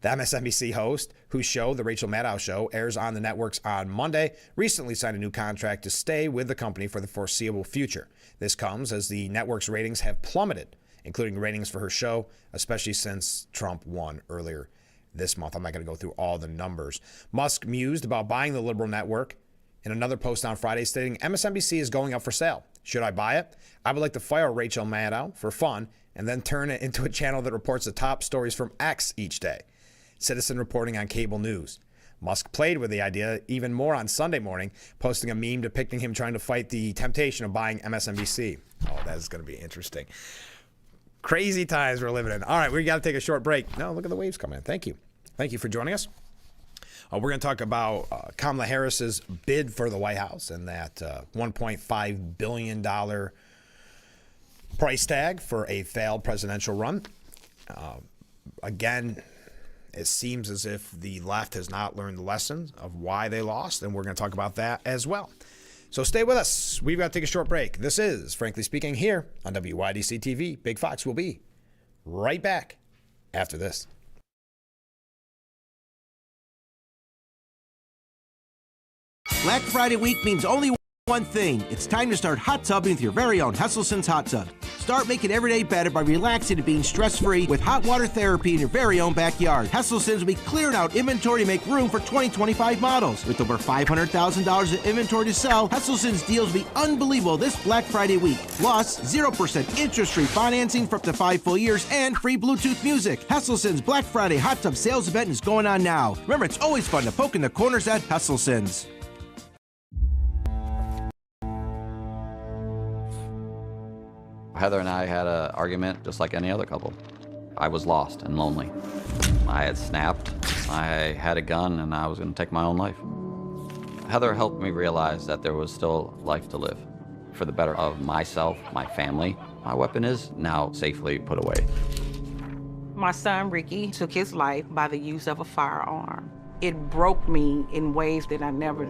The MSNBC host, whose show, The Rachel Maddow Show, airs on the networks on Monday, recently signed a new contract to stay with the company for the foreseeable future. This comes as the network's ratings have plummeted, including ratings for her show, especially since Trump won earlier this month. I'm not going to go through all the numbers. Musk mused about buying the liberal network in another post on Friday, stating, MSNBC is going up for sale. Should I buy it? I would like to fire Rachel Maddow for fun and then turn it into a channel that reports the top stories from X each day. Citizen reporting on cable news. Musk played with the idea even more on Sunday morning, posting a meme depicting him trying to fight the temptation of buying MSNBC. Oh, that is going to be interesting. Crazy times we're living in. All right, we got to take a short break. No, look at the waves coming in. Thank you. Thank you for joining us. We're going to talk about Kamala Harris's bid for the White House and that $1.5 billion price tag for a failed presidential run. Again, it seems as if the left has not learned the lesson of why they lost, and we're going to talk about that as well. So stay with us. We've got to take a short break. This is Frankly Speaking here on WYDC TV. Big Fox will be right back after this. Black Friday week means only one thing. It's time to start hot tubbing with your very own Hesselson's Hot Tub. Start making every day better by relaxing and being stress-free with hot water therapy in your very own backyard. Hesselson's will be clearing out inventory to make room for 2025 models. With over $500,000 in inventory to sell, Hesselson's deals will be unbelievable this Black Friday week. Plus, 0% interest-free financing for up to 5 full years and free Bluetooth music. Hesselson's Black Friday Hot Tub sales event is going on now. Remember, it's always fun to poke in the corners at Hesselson's. Heather and I had an argument just like any other couple. I was lost and lonely. I had snapped. I had a gun and I was going to take my own life. Heather helped me realize that there was still life to live for the better of myself, my family. My weapon is now safely put away. My son, Ricky, took his life by the use of a firearm. It broke me in ways that I never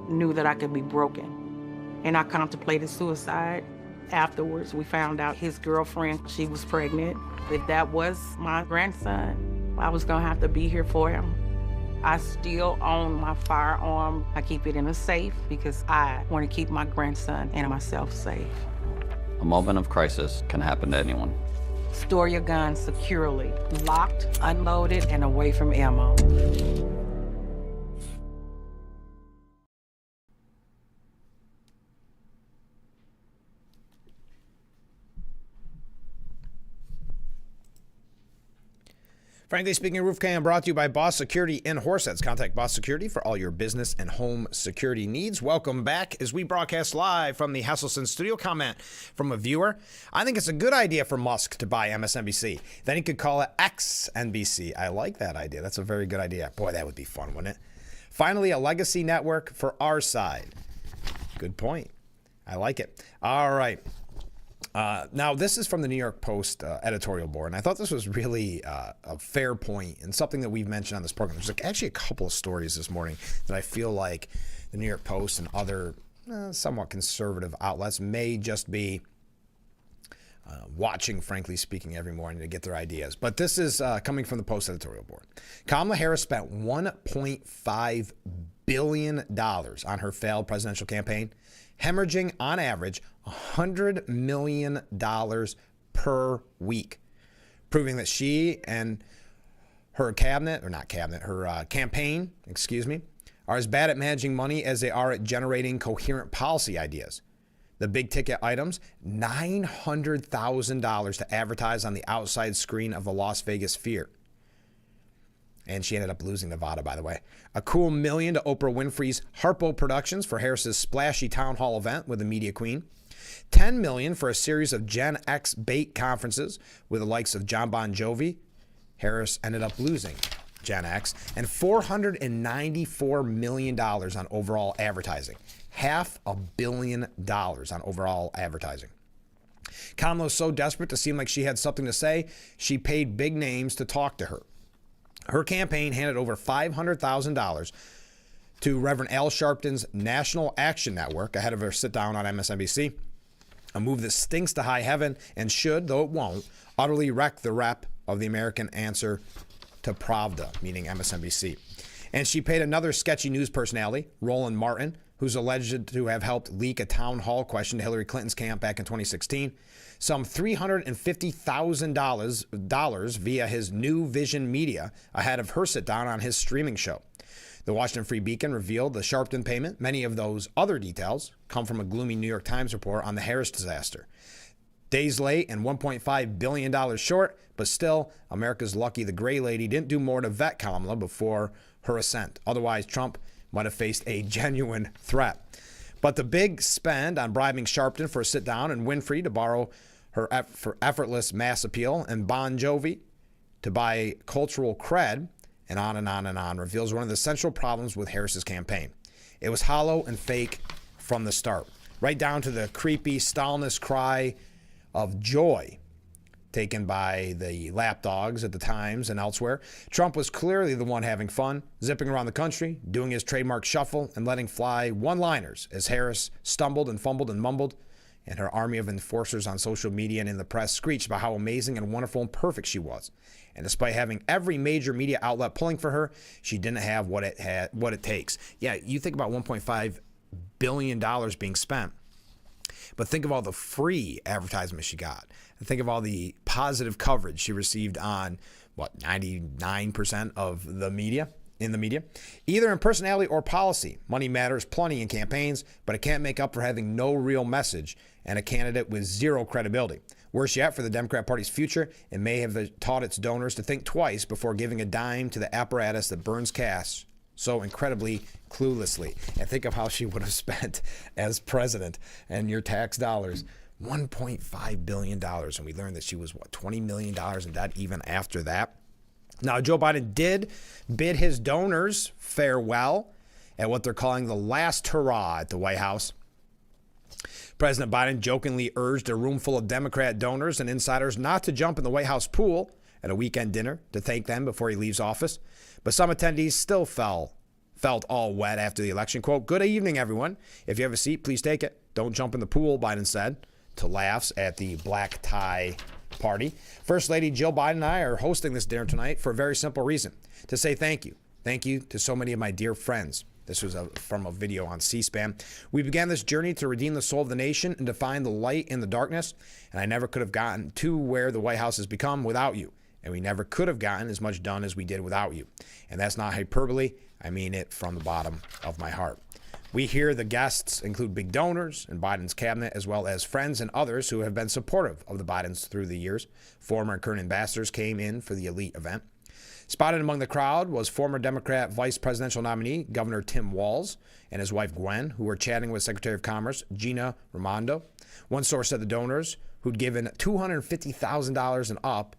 knew that I could be broken. And I contemplated suicide. Afterwards, we found out his girlfriend, she was pregnant. If that was my grandson, I was gonna have to be here for him. I still own my firearm. I keep it in a safe because I want to keep my grandson and myself safe. A moment of crisis can happen to anyone. Store your gun securely, locked, unloaded, and away from ammo. Frankly Speaking Roof Cam brought to you by Boss Security in Horseheads. Contact Boss Security for all your business and home security needs. Welcome back as we broadcast live from the Hesselson studio. Comment from a viewer. I think it's a good idea for Musk to buy MSNBC. Then he could call it XNBC. I like that idea. That's a very good idea. Boy, that would be fun, wouldn't it? Finally, a legacy network for our side. Good point. I like it. All right. Now, this is from the New York Post editorial board, and I thought this was really a fair point and something that we've mentioned on this program. There's actually a couple of stories this morning that I feel like the New York Post and other somewhat conservative outlets may just be watching, frankly speaking, every morning to get their ideas. But this is coming from the Post editorial board. Kamala Harris spent $1.5 billion on her failed presidential campaign, hemorrhaging on average $100 million per week, proving that she and her campaign, are as bad at managing money as they are at generating coherent policy ideas. The big ticket items, $900,000 to advertise on the outside screen of the Las Vegas Sphere. And she ended up losing Nevada, by the way. A cool $1 million to Oprah Winfrey's Harpo Productions for Harris's splashy town hall event with the media queen. $10 million for a series of Gen X bait conferences with the likes of John Bon Jovi. Harris ended up losing Gen X. And $494 million on overall advertising. $500 million on overall advertising. Kamala was so desperate to seem like she had something to say, she paid big names to talk to her. Her campaign handed over $500,000 to Reverend Al Sharpton's National Action Network ahead of her sit-down on MSNBC, a move that stinks to high heaven and should, though it won't, utterly wreck the rep of the American answer to Pravda, meaning MSNBC. And she paid another sketchy news personality, Roland Martin, who's alleged to have helped leak a town hall question to Hillary Clinton's camp back in 2016, some $350,000 via his New Vision Media ahead of her sit-down on his streaming show. The Washington Free Beacon revealed the Sharpton payment. Many of those other details come from a gloomy New York Times report on the Harris disaster. Days late and $1.5 billion short, but still, America's lucky the gray lady didn't do more to vet Kamala before her ascent. Otherwise, Trump might have faced a genuine threat. But the big spend on bribing Sharpton for a sit-down and Winfrey to borrow her for effortless mass appeal and Bon Jovi to buy cultural cred and on and on and on reveals one of the central problems with Harris's campaign. It was hollow and fake from the start, right down to the creepy Stalinist cry of joy taken by the lapdogs at the Times and elsewhere. Trump was clearly the one having fun, zipping around the country, doing his trademark shuffle, and letting fly one-liners as Harris stumbled and fumbled and mumbled and her army of enforcers on social media and in the press screeched about how amazing and wonderful and perfect she was. And despite having every major media outlet pulling for her, she didn't have what it takes. Yeah, you think about $1.5 billion being spent, but think of all the free advertisements she got. And think of all the positive coverage she received on, 99% of the media, in the media. Either in personality or policy, money matters plenty in campaigns, but it can't make up for having no real message and a candidate with zero credibility. Worse yet, for the Democrat Party's future, it may have taught its donors to think twice before giving a dime to the apparatus that burns cash so incredibly cluelessly. And think of how she would have spent as president and your tax dollars. $1.5 billion. And we learned that she was, $20 million in debt even after that. Now, Joe Biden did bid his donors farewell at what they're calling the last hurrah at the White House. President Biden jokingly urged a room full of Democrat donors and insiders not to jump in the White House pool at a weekend dinner to thank them before he leaves office. But some attendees still felt all wet after the election. Quote, "Good evening, everyone. If you have a seat, please take it. Don't jump in the pool," Biden said, to laughs at the black tie party. First Lady Jill Biden and I are hosting this dinner tonight for a very simple reason: to say thank you. Thank you to so many of my dear friends. This was from a video on C-SPAN. We began this journey to redeem the soul of the nation and to find the light in the darkness, and I never could have gotten to where the White House has become without you. And we never could have gotten as much done as we did without you. And that's not hyperbole. I mean it from the bottom of my heart. We hear the guests include big donors in Biden's cabinet, as well as friends and others who have been supportive of the Bidens through the years. Former and current ambassadors came in for the elite event. Spotted among the crowd was former Democrat vice presidential nominee Governor Tim Walz and his wife Gwen, who were chatting with Secretary of Commerce Gina Raimondo. One source said the donors, who'd given $250,000 and up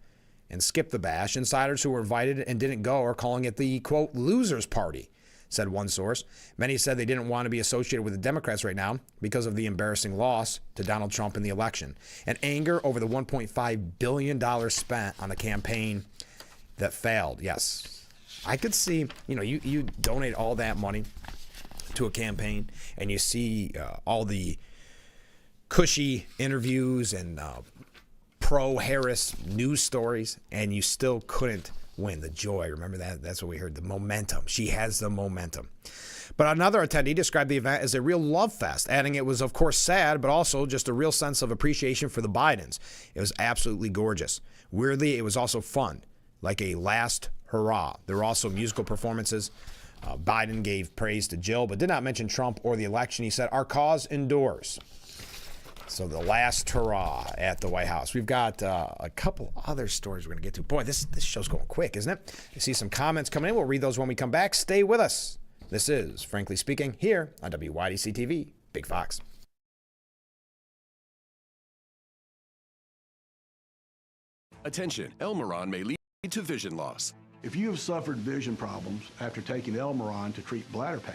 and skipped the bash, insiders who were invited and didn't go are calling it the, quote, losers party, said one source. Many said they didn't want to be associated with the Democrats right now because of the embarrassing loss to Donald Trump in the election and anger over the $1.5 billion spent on a campaign that failed. Yes, I could see, you donate all that money to a campaign and you see all the cushy interviews and pro-Harris news stories, and you still couldn't win. The joy, remember that? That's what we heard, the momentum. She has the momentum. But another attendee described the event as a real love fest, adding it was, of course, sad, but also just a real sense of appreciation for the Bidens. It was absolutely gorgeous. Weirdly, it was also fun, like a last hurrah. There were also musical performances. Biden gave praise to Jill, but did not mention Trump or the election. He said, "Our cause endures." So the last hurrah at the White House. We've got a couple other stories we're going to get to. Boy, this show's going quick, isn't it? I see some comments coming in. We'll read those when we come back. Stay with us. This is Frankly Speaking here on WYDC TV, Big Fox. Attention, Elmeron may lead to vision loss. If you have suffered vision problems after taking Elmeron to treat bladder pain,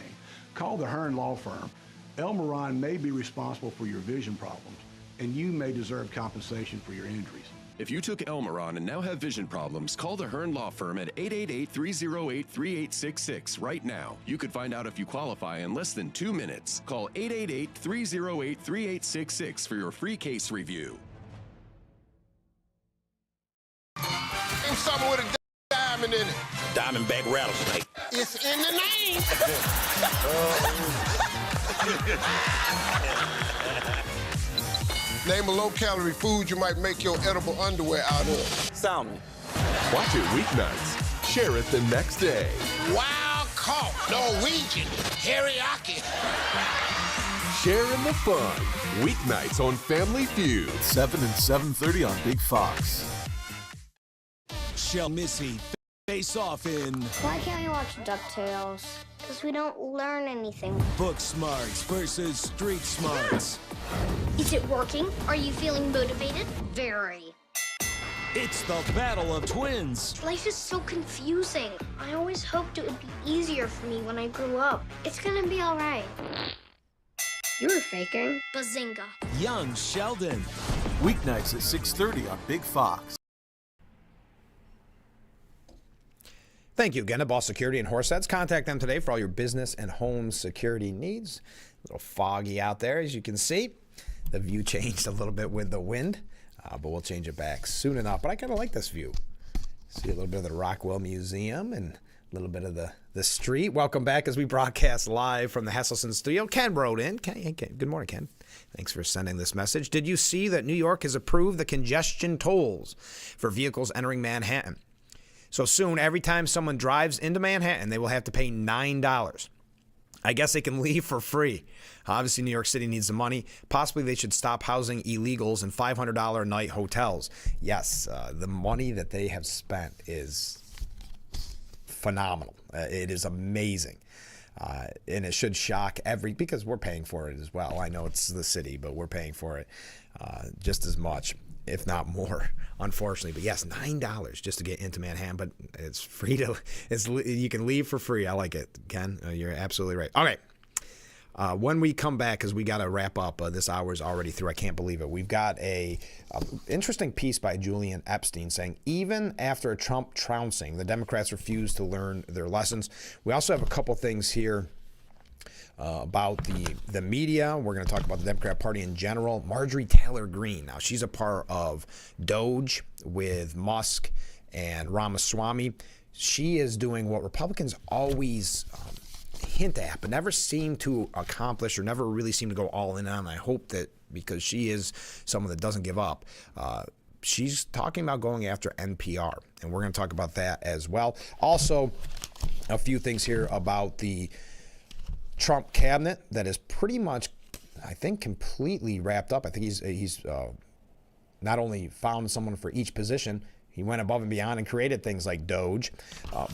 call the Hearn Law Firm. Elmeron may be responsible for your vision problems, and you may deserve compensation for your injuries. If you took Elmeron and now have vision problems, call the Hearn Law Firm at 888-308-3866 right now. You could find out if you qualify in less than 2 minutes. Call 888-308-3866 for your free case review. And something with a diamond in it. Diamondback rattlesnake. It's in the name. Name a low-calorie food you might make your edible underwear out of. Salmon. Watch it weeknights. Share it the next day. Wild caught Norwegian teriyaki. Share in the fun. Weeknights on Family Feud. 7 and 7:30 on Big Fox. Shall Missy face off in Why can't we watch DuckTales? Because we don't learn anything. Book Smarts versus Street Smarts? Is it working? Are you feeling motivated? Very. It's the battle of twins. Life is so confusing. I always hoped it would be easier for me when I grew up. It's gonna be all right. You were faking. Bazinga. Young Sheldon. Weeknights at 6:30 on Big Fox. Thank you again to Boss Security and Horseheads. Contact them today for all your business and home security needs. A little foggy out there, as you can see. The view changed a little bit with the wind, but we'll change it back soon enough. But I kind of like this view. See a little bit of the Rockwell Museum and a little bit of the street. Welcome back as we broadcast live from the Hesselson studio. Ken wrote in. Ken, good morning, Ken. Thanks for sending this message. Did you see that New York has approved the congestion tolls for vehicles entering Manhattan? So soon, every time someone drives into Manhattan, they will have to pay $9. I guess they can leave for free. Obviously, New York City needs the money. Possibly they should stop housing illegals in $500 a night hotels. Yes, the money that they have spent is phenomenal. It is amazing. And it should shock because we're paying for it as well. I know it's the city, but we're paying for it just as much, if not more, unfortunately. But yes, $9 just to get into Manhattan, but it's free you can leave for free. I like it, Ken. You're absolutely right. All right. When we come back, because we got to wrap up, this hour is already through. I can't believe it. We've got a interesting piece by Julian Epstein saying, even after a Trump trouncing, the Democrats refuse to learn their lessons. We also have a couple things here about the media. We're going to talk about the Democrat Party in general. Marjorie Taylor Greene. Now, she's a part of Doge with Musk and Ramaswamy. She is doing what Republicans always hint at, but never seem to accomplish or never really seem to go all in on. I hope that because she is someone that doesn't give up, she's talking about going after NPR, and we're going to talk about that as well. Also, a few things here about the Trump cabinet that is pretty much, I think, completely wrapped up. I think he's not only found someone for each position, he went above and beyond and created things like Doge.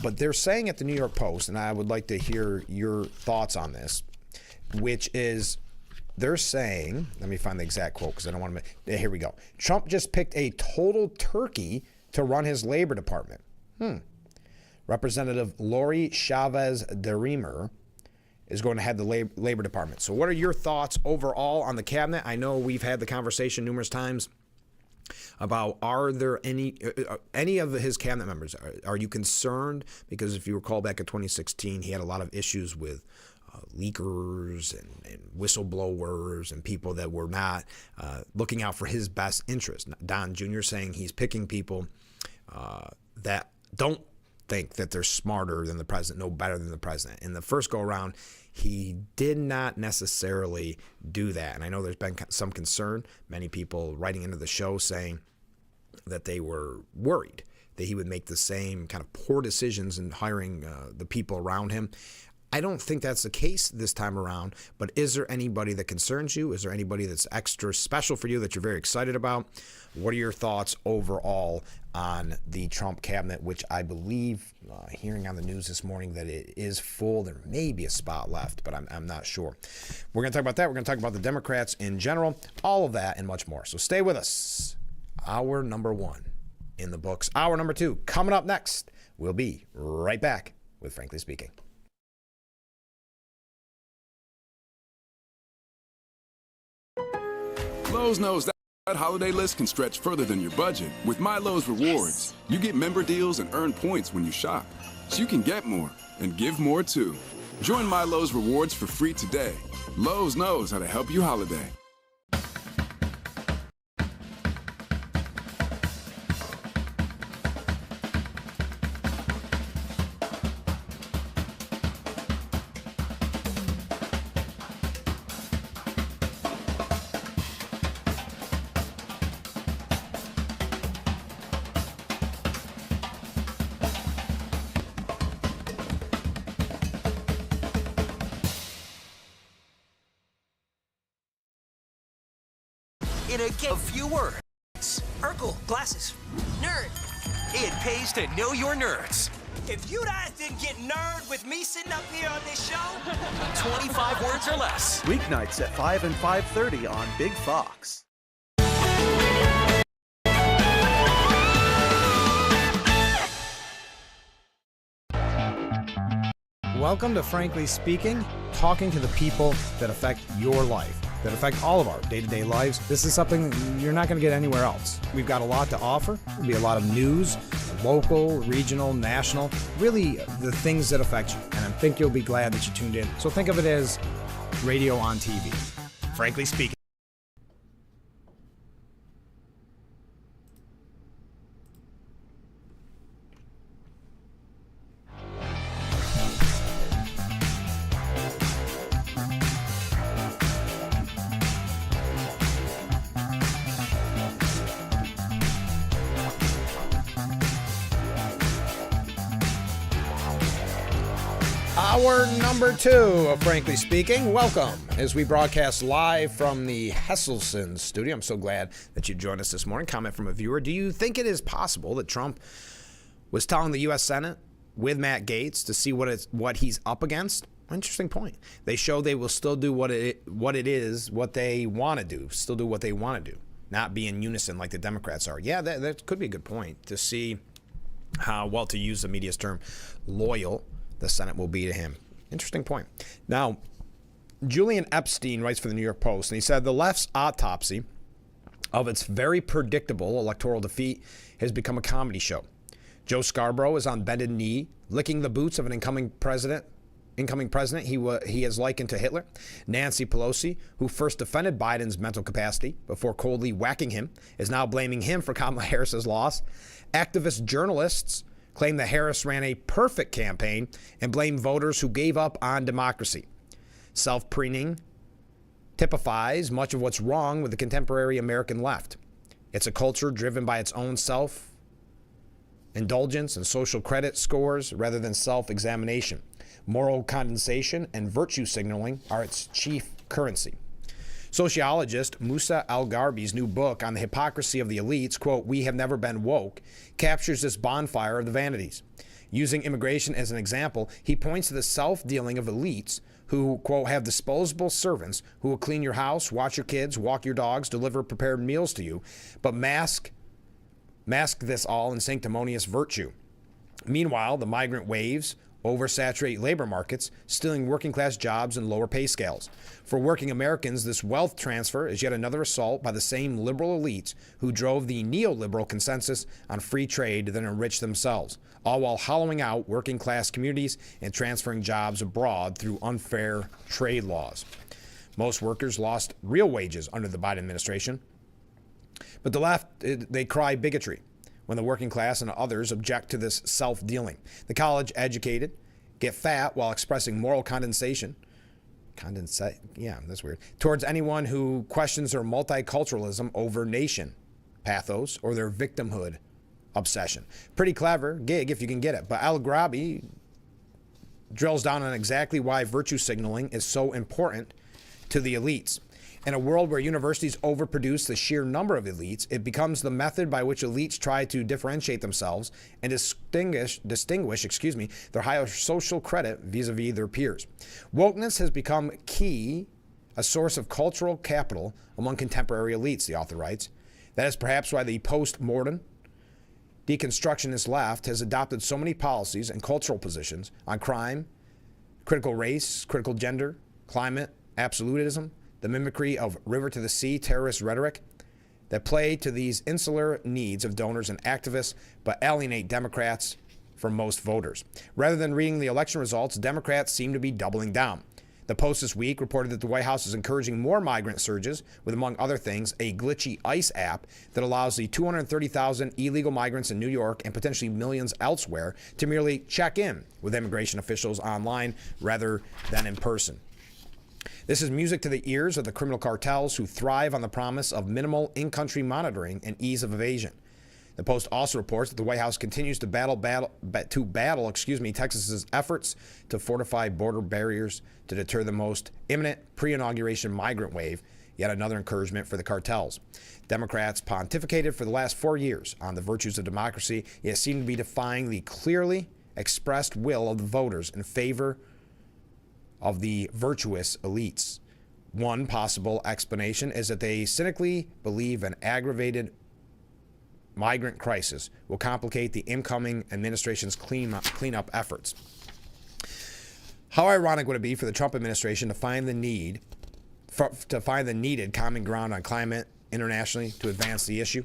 But they're saying at the New York Post, and I would like to hear your thoughts on this, which is they're saying, let me find the exact quote because I don't want to, here we go. Trump just picked a total turkey to run his labor department. Representative Lori Chavez DeRemer is going to head the labor department. So what are your thoughts overall on the cabinet? I know we've had the conversation numerous times about are there any of his cabinet members, are you concerned? Because if you recall back in 2016, he had a lot of issues with leakers and whistleblowers and people that were not looking out for his best interest. Don Jr. saying he's picking people that don't think that they're smarter than the president, know better than the president. In the first go around, he did not necessarily do that. And I know there's been some concern, many people writing into the show saying that they were worried that he would make the same kind of poor decisions in hiring the people around him. I don't think that's the case this time around, but is there anybody that concerns you? Is there anybody that's extra special for you that you're very excited about? What are your thoughts overall on the Trump cabinet, which I believe, hearing on the news this morning, that it is full. There may be a spot left, but I'm not sure. We're going to talk about that. We're going to talk about the Democrats in general, all of that and much more. So stay with us. Hour number 1 in the books. Hour number 2 coming up next. We'll be right back with Frankly Speaking. Lowe's knows that holiday list can stretch further than your budget. With My Lowe's Rewards, you get member deals and earn points when you shop, so you can get more and give more too. Join My Lowe's Rewards for free today. Lowe's knows how to help you holiday. In a few words. Urkel, glasses. Nerd. It pays to know your nerds. If you guys didn't get nerd with me sitting up here on this show, 25 words or less. Weeknights at 5 and 5:30 on Big Fox. Welcome to Frankly Speaking, talking to the people that affect your life, that affect all of our day-to-day lives. This is something you're not going to get anywhere else. We've got a lot to offer. There'll be a lot of news, local, regional, national, really the things that affect you. And I think you'll be glad that you tuned in. So think of it as radio on TV. Frankly Speaking. Hour number 2 of Frankly Speaking. Welcome as we broadcast live from the Hesselson studio. I'm so glad that you joined us this morning. Comment from a viewer. Do you think it is possible that Trump was telling the U.S. Senate with Matt Gaetz to see what he's up against? Interesting point. They show they will still do what they want to do, still do what they want to do, not be in unison like the Democrats are. Yeah, that could be a good point to see how, well, to use the media's term, loyal the Senate will be to him. Interesting point. Now, Julian Epstein writes for the New York Post, and he said the left's autopsy of its very predictable electoral defeat has become a comedy show. Joe Scarborough is on bended knee, licking the boots of an incoming president he is likened to Hitler. Nancy Pelosi, who first defended Biden's mental capacity before coldly whacking him, is now blaming him for Kamala Harris's loss. Activist journalists claim that Harris ran a perfect campaign and blame voters who gave up on democracy. Self-preening typifies much of what's wrong with the contemporary American left. It's a culture driven by its own self-indulgence and social credit scores rather than self-examination. Moral condensation and virtue signaling are its chief currency. Sociologist Musa Al-Gharbi's new book on the hypocrisy of the elites, quote, "We have never been woke," captures this bonfire of the vanities. Using immigration as an example, he points to the self-dealing of elites who, quote, "have disposable servants who will clean your house, watch your kids, walk your dogs, deliver prepared meals to you, but mask this all in sanctimonious virtue. Meanwhile, the migrant waves oversaturate labor markets, stealing working-class jobs and lower pay scales. For working Americans, this wealth transfer is yet another assault by the same liberal elites who drove the neoliberal consensus on free trade that enriched themselves, all while hollowing out working-class communities and transferring jobs abroad through unfair trade laws. Most workers lost real wages under the Biden administration, but the left, they cry bigotry when the working class and others object to this self-dealing. The college-educated get fat while expressing moral condensation. Yeah, that's weird. Towards anyone who questions their multiculturalism over nation pathos or their victimhood obsession. Pretty clever gig if you can get it. But Al-Ghrabi drills down on exactly why virtue signaling is so important to the elites. In a world where universities overproduce the sheer number of elites, it becomes the method by which elites try to differentiate themselves and distinguish their higher social credit vis-a-vis their peers. Wokeness has become a source of cultural capital among contemporary elites, the author writes. That is perhaps why the post-mortem deconstructionist left has adopted so many policies and cultural positions on crime, critical race, critical gender, climate, absolutism, the mimicry of river to the sea terrorist rhetoric that play to these insular needs of donors and activists, but alienate Democrats from most voters. Rather than reading the election results, Democrats seem to be doubling down. The Post this week reported that the White House is encouraging more migrant surges with, among other things, a glitchy ICE app that allows the 230,000 illegal migrants in New York and potentially millions elsewhere to merely check in with immigration officials online rather than in person. This is music to the ears of the criminal cartels who thrive on the promise of minimal in-country monitoring and ease of evasion. The Post also reports that the White House continues to battle Texas's efforts to fortify border barriers to deter the most imminent pre-inauguration migrant wave, yet another encouragement for the cartels. Democrats pontificated for the last 4 years on the virtues of democracy, yet seem to be defying the clearly expressed will of the voters in favor of the virtuous elites. One possible explanation is that they cynically believe an aggravated migrant crisis will complicate the incoming administration's cleanup efforts. How ironic would it be for the Trump administration to find the needed common ground on climate internationally to advance the issue?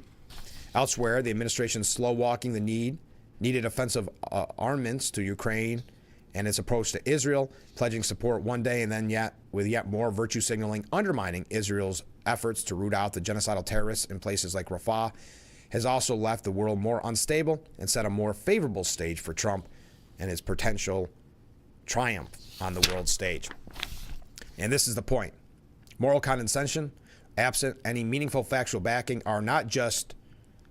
Elsewhere, the administration is slow-walking the needed offensive armaments to Ukraine and its approach to Israel, pledging support one day and then yet more virtue signaling, undermining Israel's efforts to root out the genocidal terrorists in places like Rafah, has also left the world more unstable and set a more favorable stage for Trump and his potential triumph on the world stage. And this is the point. Moral condescension, absent any meaningful factual backing, are not just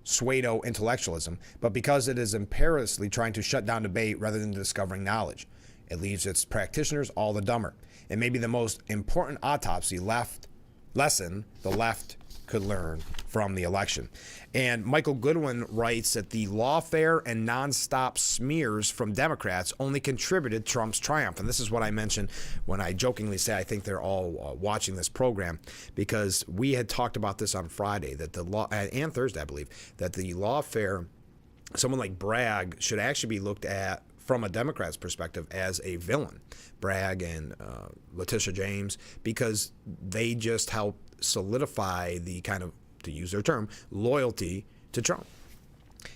pseudo-intellectualism, but because it is imperiously trying to shut down debate rather than discovering knowledge. It leaves its practitioners all the dumber. It may be the most important autopsy lesson the left could learn from the election. And Michael Goodwin writes that the lawfare and nonstop smears from Democrats only contributed to Trump's triumph. And this is what I mentioned when I jokingly say I think they're all watching this program, because we had talked about this on Friday, that the law, and Thursday, I believe, that the lawfare, someone like Bragg, should actually be looked at from a Democrat's perspective as a villain. Bragg and Letitia James, because they just help solidify the kind of, to use their term, loyalty to Trump.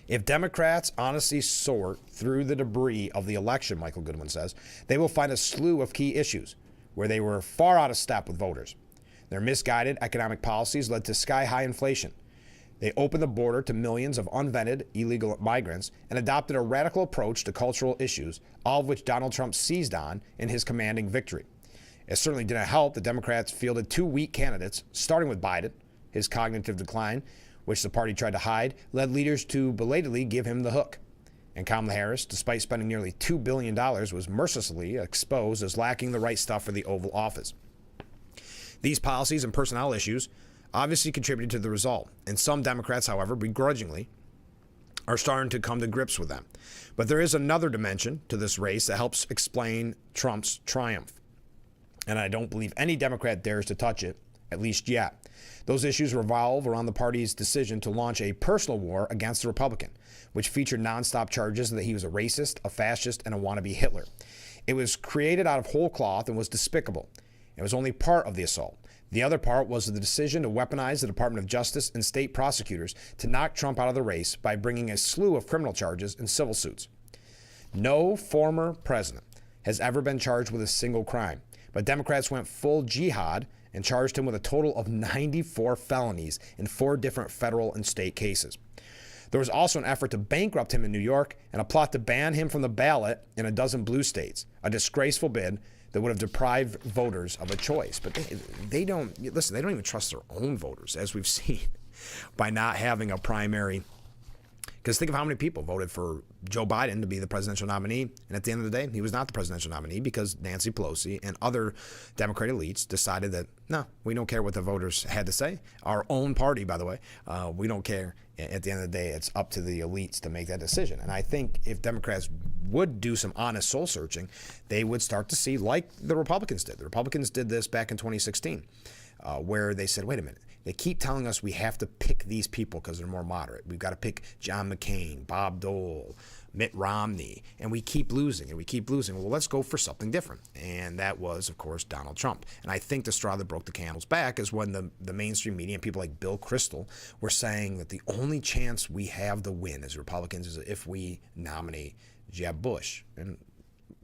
If Democrats honestly sort through the debris of the election, Michael Goodwin says, they will find a slew of key issues where they were far out of step with voters. Their misguided economic policies led to sky-high inflation. They opened the border to millions of unvetted illegal migrants and adopted a radical approach to cultural issues, all of which Donald Trump seized on in his commanding victory. It certainly didn't help that Democrats fielded two weak candidates, starting with Biden. His cognitive decline, which the party tried to hide, led leaders to belatedly give him the hook. And Kamala Harris, despite spending nearly $2 billion, was mercilessly exposed as lacking the right stuff for the Oval Office. These policies and personnel issues obviously contributed to the result, and some Democrats, however, begrudgingly, are starting to come to grips with them. But there is another dimension to this race that helps explain Trump's triumph, and I don't believe any Democrat dares to touch it, at least yet. Those issues revolve around the party's decision to launch a personal war against the Republican, which featured nonstop charges that he was a racist, a fascist, and a wannabe Hitler. It was created out of whole cloth and was despicable. It was only part of the assault. The other part was the decision to weaponize the Department of Justice and state prosecutors to knock Trump out of the race by bringing a slew of criminal charges and civil suits. No former president has ever been charged with a single crime, but Democrats went full jihad and charged him with a total of 94 felonies in 4 different federal and state cases. There was also an effort to bankrupt him in New York and a plot to ban him from the ballot in a dozen blue states, a disgraceful bid that would have deprived voters of a choice. But they don't even trust their own voters, as we've seen, by not having a primary. Because think of how many people voted for Joe Biden to be the presidential nominee, and at the end of the day, he was not the presidential nominee because Nancy Pelosi and other Democrat elites decided that, no, we don't care what the voters had to say. Our own party, by the way, we don't care. At the end of the day, it's up to the elites to make that decision. And I think if Democrats would do some honest soul searching, they would start to see, like the Republicans did. The Republicans did this back in 2016, where they said, wait a minute. They keep telling us we have to pick these people because they're more moderate. We've got to pick John McCain, Bob Dole, Mitt Romney, and we keep losing and we keep losing. Well, let's go for something different. And that was, of course, Donald Trump. And I think the straw that broke the camel's back is when the mainstream media and people like Bill Kristol were saying that the only chance we have to win as Republicans is if we nominate Jeb Bush. And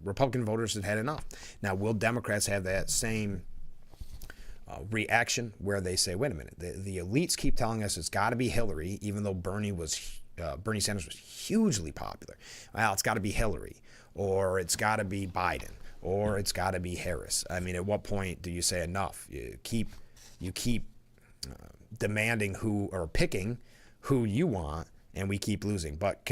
Republican voters had had enough. Now, will Democrats have that same reaction where they say, wait a minute, the elites keep telling us it's got to be Hillary, even though Bernie Sanders was hugely popular. Well, it's got to be Hillary, or it's got to be Biden, or it's got to be Harris. I mean, at what point do you say enough? You keep demanding who, or picking who you want, and we keep losing. But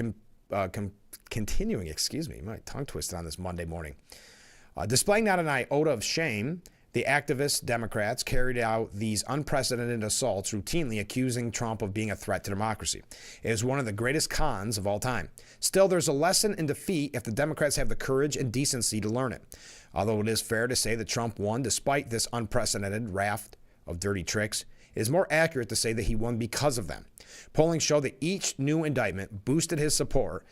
continuing, excuse me, my tongue twisted on this Monday morning. Displaying not an iota of shame, the activist Democrats carried out these unprecedented assaults, routinely accusing Trump of being a threat to democracy. It is one of the greatest cons of all time. Still, there's a lesson in defeat if the Democrats have the courage and decency to learn it. Although it is fair to say that Trump won despite this unprecedented raft of dirty tricks, it is more accurate to say that he won because of them. Polling showed that each new indictment boosted his support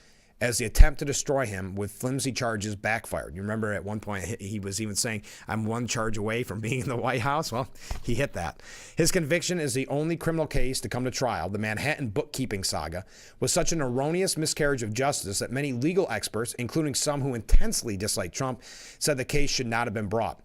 as the attempt to destroy him with flimsy charges backfired. You remember at one point he was even saying, I'm one charge away from being in the White House. Well, he hit that. His conviction is the only criminal case to come to trial. The Manhattan bookkeeping saga was such an erroneous miscarriage of justice that many legal experts, including some who intensely dislike Trump, said the case should not have been brought.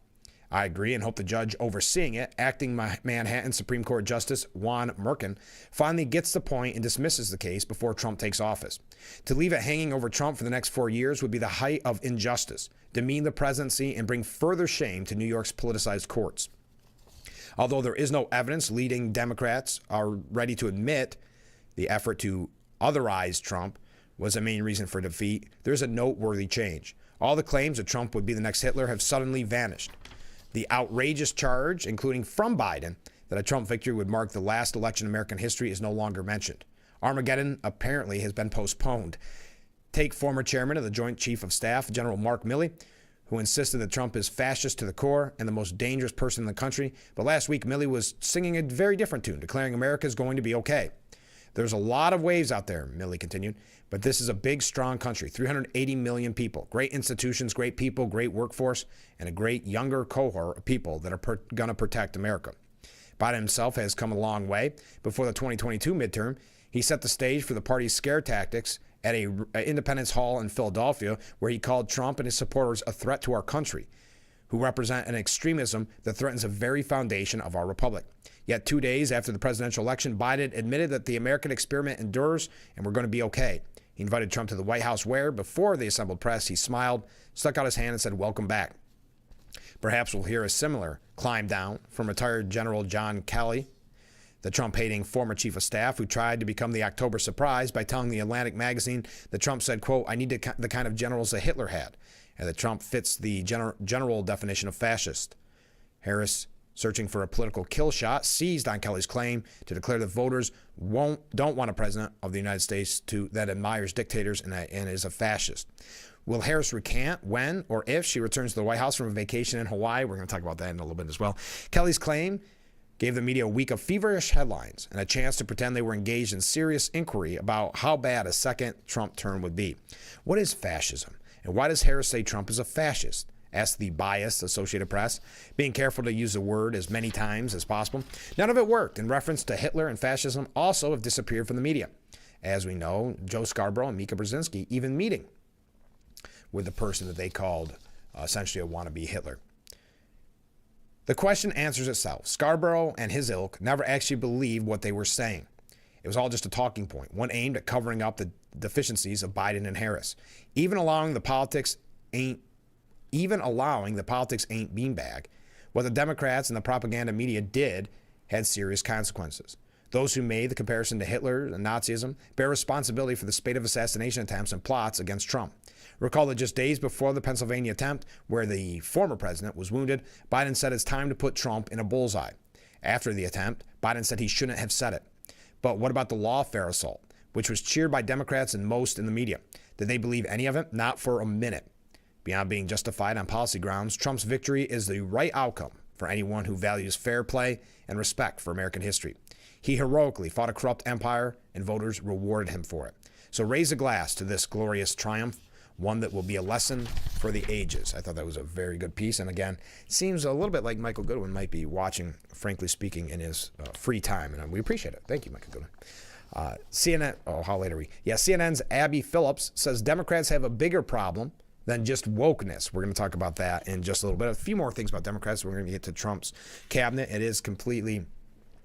I agree and hope the judge overseeing it, acting Manhattan Supreme Court Justice Juan Merkin, finally gets the point and dismisses the case before Trump takes office. To leave it hanging over Trump for the next 4 years would be the height of injustice, demean the presidency, and bring further shame to New York's politicized courts. Although there is no evidence, leading Democrats are ready to admit the effort to otherize Trump was a main reason for defeat, there's a noteworthy change. All the claims that Trump would be the next Hitler have suddenly vanished. The outrageous charge, including from Biden, that a Trump victory would mark the last election in American history is no longer mentioned. Armageddon apparently has been postponed. Take former chairman of the Joint Chief of Staff, General Mark Milley, who insisted that Trump is fascist to the core and the most dangerous person in the country. But last week, Milley was singing a very different tune, declaring America is going to be okay. There's a lot of waves out there, Milley continued, but this is a big, strong country, 380 million people, great institutions, great people, great workforce, and a great younger cohort of people that are going to protect America. Biden himself has come a long way. Before the 2022 midterm, he set the stage for the party's scare tactics at a Independence Hall in Philadelphia, where he called Trump and his supporters a threat to our country, who represent an extremism that threatens the very foundation of our republic. Yet 2 days after the presidential election, Biden admitted that the American experiment endures and we're going to be okay. He invited Trump to the White House where, before the assembled press, he smiled, stuck out his hand and said, "Welcome back." Perhaps we'll hear a similar climb down from retired General John Kelly, the Trump-hating former chief of staff who tried to become the October surprise by telling the Atlantic magazine that Trump said, quote, "I need the kind of generals that Hitler had," and that Trump fits the general definition of fascist. Harris, searching for a political kill shot, seized on Kelly's claim to declare that voters don't want a president of the United States that admires dictators and is a fascist. Will Harris recant when or if she returns to the White House from a vacation in Hawaii? We're going to talk about that in a little bit as well. Kelly's claim gave the media a week of feverish headlines and a chance to pretend they were engaged in serious inquiry about how bad a second Trump term would be. What is fascism? And why does Harris say Trump is a fascist? Asked the biased Associated Press, being careful to use the word as many times as possible. None of it worked, and reference to Hitler and fascism also have disappeared from the media. As we know, Joe Scarborough and Mika Brzezinski even meeting with the person that they called essentially a wannabe Hitler. The question answers itself. Scarborough and his ilk never actually believed what they were saying. It was all just a talking point, one aimed at covering up the deficiencies of Biden and Harris. Even allowing the politics ain't beanbag, what the Democrats and the propaganda media did had serious consequences. Those who made the comparison to Hitler and Nazism bear responsibility for the spate of assassination attempts and plots against Trump. Recall that just days before the Pennsylvania attempt, where the former president was wounded, Biden said it's time to put Trump in a bullseye. After the attempt, Biden said he shouldn't have said it. But what about the lawfare assault, which was cheered by Democrats and most in the media? Did they believe any of it? Not for a minute. Beyond being justified on policy grounds, Trump's victory is the right outcome for anyone who values fair play and respect for American history. He heroically fought a corrupt empire, and voters rewarded him for it. So raise a glass to this glorious triumph, one that will be a lesson for the ages. I thought that was a very good piece. And again, it seems a little bit like Michael Goodwin might be watching, frankly speaking, in his free time. And we appreciate it. Thank you, Michael Goodwin. CNN's Abby Phillips says Democrats have a bigger problem than just wokeness. We're going to talk about that in just a little bit. A few more things about Democrats. We're going to get to Trump's cabinet. It is completely,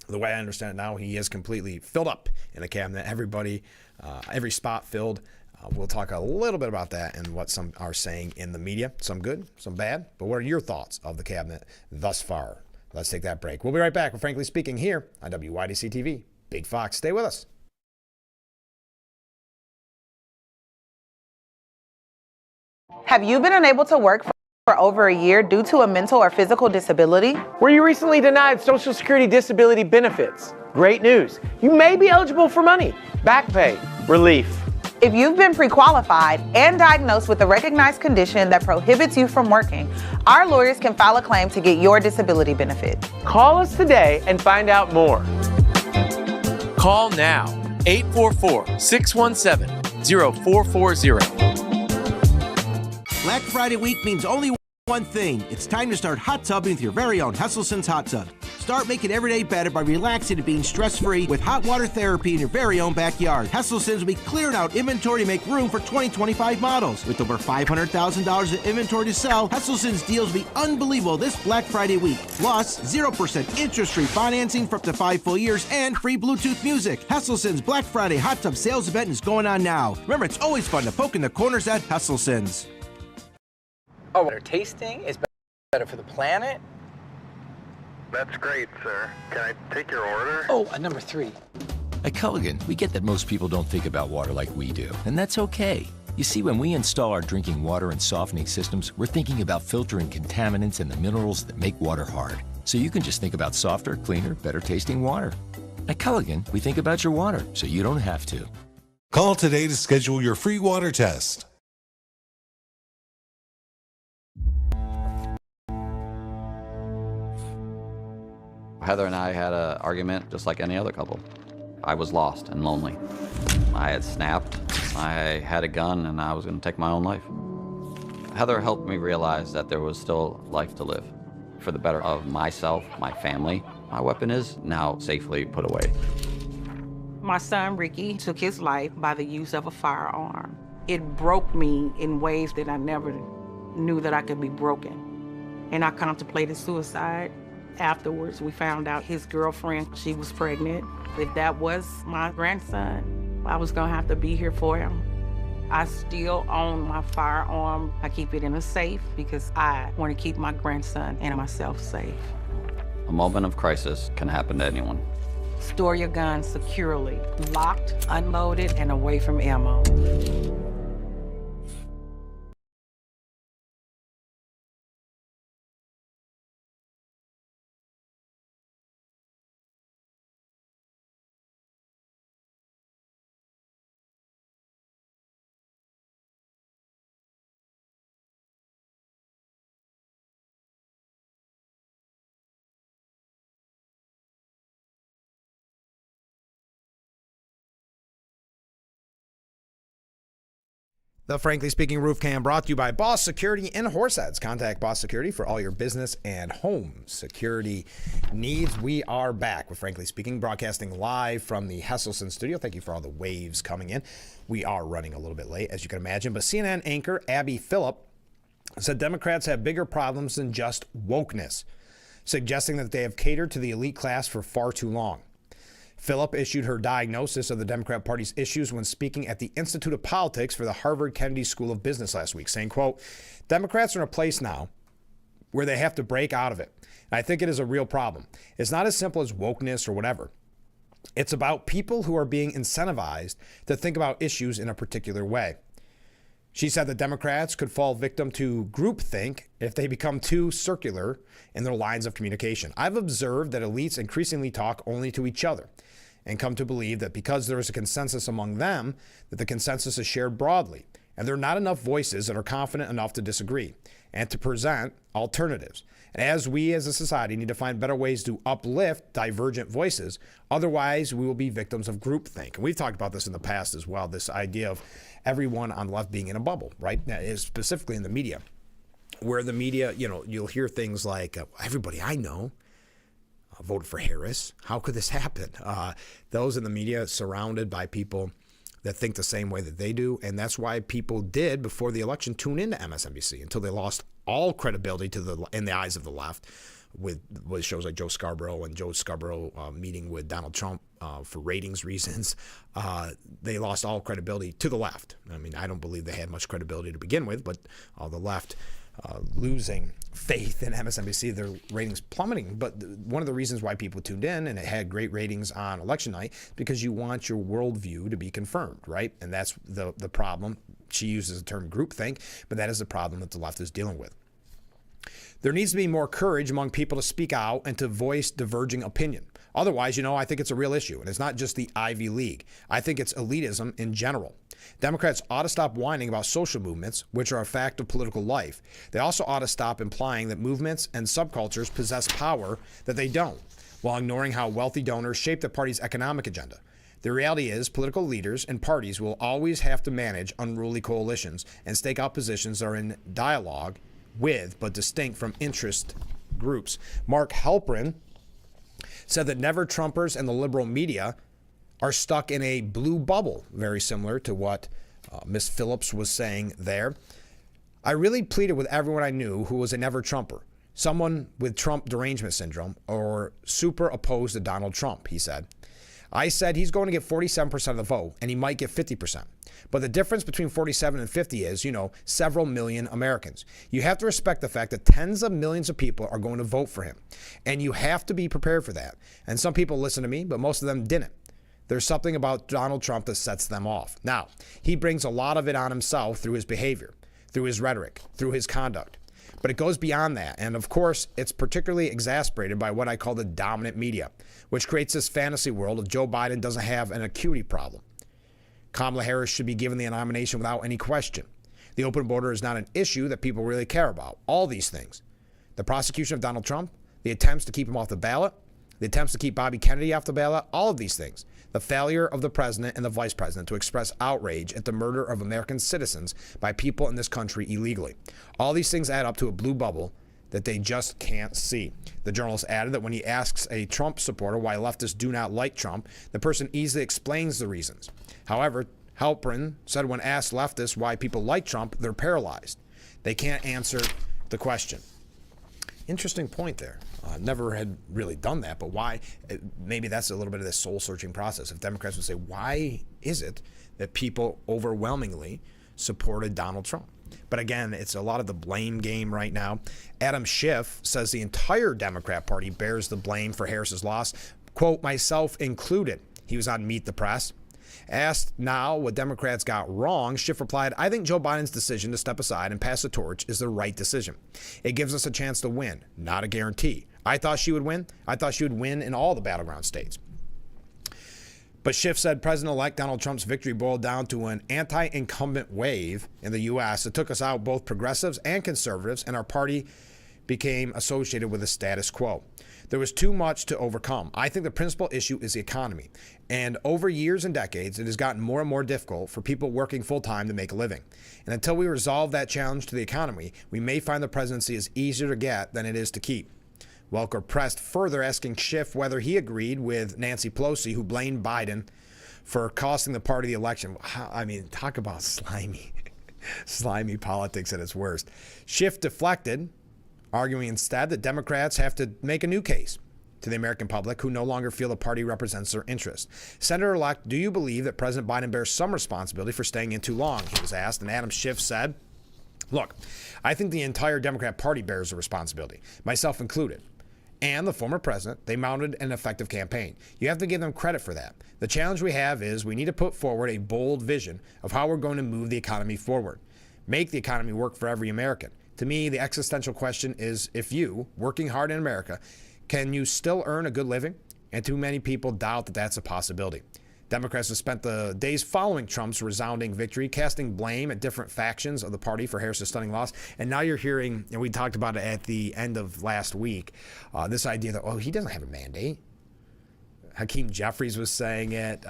the way I understand it now, he is completely filled up in the cabinet. Everybody, every spot filled. We'll talk a little bit about that and what some are saying in the media. Some good, some bad. But what are your thoughts of the cabinet thus far? Let's take that break. We'll be right back with Frankly Speaking here on WYDC TV. Big Fox, stay with us. Have you been unable to work for over a year due to a mental or physical disability? Were you recently denied Social Security disability benefits? Great news. You may be eligible for money, back pay, relief. If you've been pre-qualified and diagnosed with a recognized condition that prohibits you from working, our lawyers can file a claim to get your disability benefit. Call us today and find out more. Call now, 844-617-0440. Black Friday week means only one thing. It's time to start hot tubbing with your very own Hesselson's Hot Tub. Start making every day better by relaxing and being stress-free with hot water therapy in your very own backyard. Hesselson's will be clearing out inventory to make room for 2025 models. With over $500,000 in inventory to sell, Hesselson's deals will be unbelievable this Black Friday week. Plus, 0% interest-free financing for up to 5 full years and free Bluetooth music. Hesselson's Black Friday Hot Tub sales event is going on now. Remember, it's always fun to poke in the corners at Hesselson's. Oh, better tasting is better for the planet. That's great, sir. Can I take your order? Oh, number 3. At Culligan, we get that most people don't think about water like we do, and that's okay. You see, when we install our drinking water and softening systems, we're thinking about filtering contaminants and the minerals that make water hard. So you can just think about softer, cleaner, better tasting water. At Culligan, we think about your water, so you don't have to. Call today to schedule your free water test. Heather and I had an argument just like any other couple. I was lost and lonely. I had snapped. I had a gun and I was going to take my own life. Heather helped me realize that there was still life to live. For the better of myself, my family, my weapon is now safely put away. My son, Ricky, took his life by the use of a firearm. It broke me in ways that I never knew that I could be broken. And I contemplated suicide. Afterwards, we found out his girlfriend, she was pregnant. If that was my grandson, I was gonna have to be here for him. I still own my firearm. I keep it in a safe because I want to keep my grandson and myself safe. A moment of crisis can happen to anyone. Store your gun securely, locked, unloaded, and away from ammo. The Frankly Speaking Roof Cam brought to you by Boss Security in Horseheads. Contact Boss Security for all your business and home security needs. We are back with Frankly Speaking, broadcasting live from the Hesselson studio. Thank you for all the waves coming in. We are running a little bit late, as you can imagine. But CNN anchor Abby Phillip said Democrats have bigger problems than just wokeness, suggesting that they have catered to the elite class for far too long. Phillip issued her diagnosis of the Democrat Party's issues when speaking at the Institute of Politics for the Harvard Kennedy School of Business last week, saying, quote, Democrats are in a place now where they have to break out of it. And I think it is a real problem. It's not as simple as wokeness or whatever. It's about people who are being incentivized to think about issues in a particular way. She said that Democrats could fall victim to groupthink if they become too circular in their lines of communication. I've observed that elites increasingly talk only to each other and come to believe that because there is a consensus among them, that the consensus is shared broadly. And there are not enough voices that are confident enough to disagree and to present alternatives. And as we as a society need to find better ways to uplift divergent voices, otherwise we will be victims of groupthink. And we've talked about this in the past as well, this idea of everyone on the left being in a bubble, right? Specifically in the media, where the media, you'll hear things like, everybody I know voted for Harris. How could this happen? Those in the media surrounded by people that think the same way that they do. And that's why people did, before the election, tune into MSNBC until they lost all credibility in the eyes of the left with shows like Joe Scarborough meeting with Donald Trump for ratings reasons. They lost all credibility to the left. I mean, I don't believe they had much credibility to begin with, but the left losing faith in MSNBC, their ratings plummeting. But one of the reasons why people tuned in, and it had great ratings on election night, because you want your worldview to be confirmed, right? And that's the problem. She uses the term groupthink, but that is the problem that the left is dealing with. There needs to be more courage among people to speak out and to voice diverging opinion. Otherwise, I think it's a real issue. And it's not just the Ivy League. I think it's elitism in general. Democrats ought to stop whining about social movements, which are a fact of political life. They also ought to stop implying that movements and subcultures possess power that they don't, while ignoring how wealthy donors shape the party's economic agenda. The reality is political leaders and parties will always have to manage unruly coalitions and stake out positions that are in dialogue with but distinct from interest groups. Mark Halperin said that never-Trumpers and the liberal media are stuck in a blue bubble, very similar to what Ms. Phillips was saying there. I really pleaded with everyone I knew who was a never-Trumper, someone with Trump derangement syndrome or super opposed to Donald Trump, he said. I said he's going to get 47% of the vote, and he might get 50%. But the difference between 47 and 50 is, several million Americans. You have to respect the fact that tens of millions of people are going to vote for him. And you have to be prepared for that. And some people listened to me, but most of them didn't. There's something about Donald Trump that sets them off. Now, he brings a lot of it on himself through his behavior, through his rhetoric, through his conduct. But it goes beyond that. And of course, it's particularly exasperated by what I call the dominant media, which creates this fantasy world of Joe Biden doesn't have an acuity problem. Kamala Harris should be given the nomination without any question. The open border is not an issue that people really care about. All these things. The prosecution of Donald Trump, the attempts to keep him off the ballot, the attempts to keep Bobby Kennedy off the ballot, all of these things. The failure of the president and the vice president to express outrage at the murder of American citizens by people in this country illegally. All these things add up to a blue bubble that they just can't see. The journalist added that when he asks a Trump supporter why leftists do not like Trump, the person easily explains the reasons. However, Halperin said when asked leftists why people like Trump, they're paralyzed. They can't answer the question. Interesting point there. Never had really done that, but why? Maybe that's a little bit of this soul-searching process. If Democrats would say, why is it that people overwhelmingly supported Donald Trump? But again, it's a lot of the blame game right now. Adam Schiff says the entire Democrat Party bears the blame for Harris's loss, quote, myself included. He was on Meet the Press. Asked now what Democrats got wrong, Schiff replied, I think Joe Biden's decision to step aside and pass the torch is the right decision. It gives us a chance to win, not a guarantee. I thought she would win. I thought she would win in all the battleground states. But Schiff said President-elect Donald Trump's victory boiled down to an anti-incumbent wave in the U.S. that took us out both progressives and conservatives, and our party became associated with the status quo. There was too much to overcome. I think the principal issue is the economy. And over years and decades, it has gotten more and more difficult for people working full-time to make a living. And until we resolve that challenge to the economy, we may find the presidency is easier to get than it is to keep. Welker pressed further, asking Schiff whether he agreed with Nancy Pelosi, who blamed Biden for costing the party the election. I mean, talk about slimy politics at its worst. Schiff deflected, arguing instead that Democrats have to make a new case to the American public who no longer feel the party represents their interests. Senator-elect, do you believe that President Biden bears some responsibility for staying in too long? He was asked, and Adam Schiff said, look, I think the entire Democrat Party bears a responsibility, myself included. And the former president, they mounted an effective campaign. You have to give them credit for that. The challenge we have is we need to put forward a bold vision of how we're going to move the economy forward, make the economy work for every American. To me, the existential question is if you, working hard in America, can you still earn a good living? And too many people doubt that that's a possibility. Democrats have spent the days following Trump's resounding victory, casting blame at different factions of the party for Harris's stunning loss. And now you're hearing, and we talked about it at the end of last week, this idea that, he doesn't have a mandate. Hakeem Jeffries was saying it.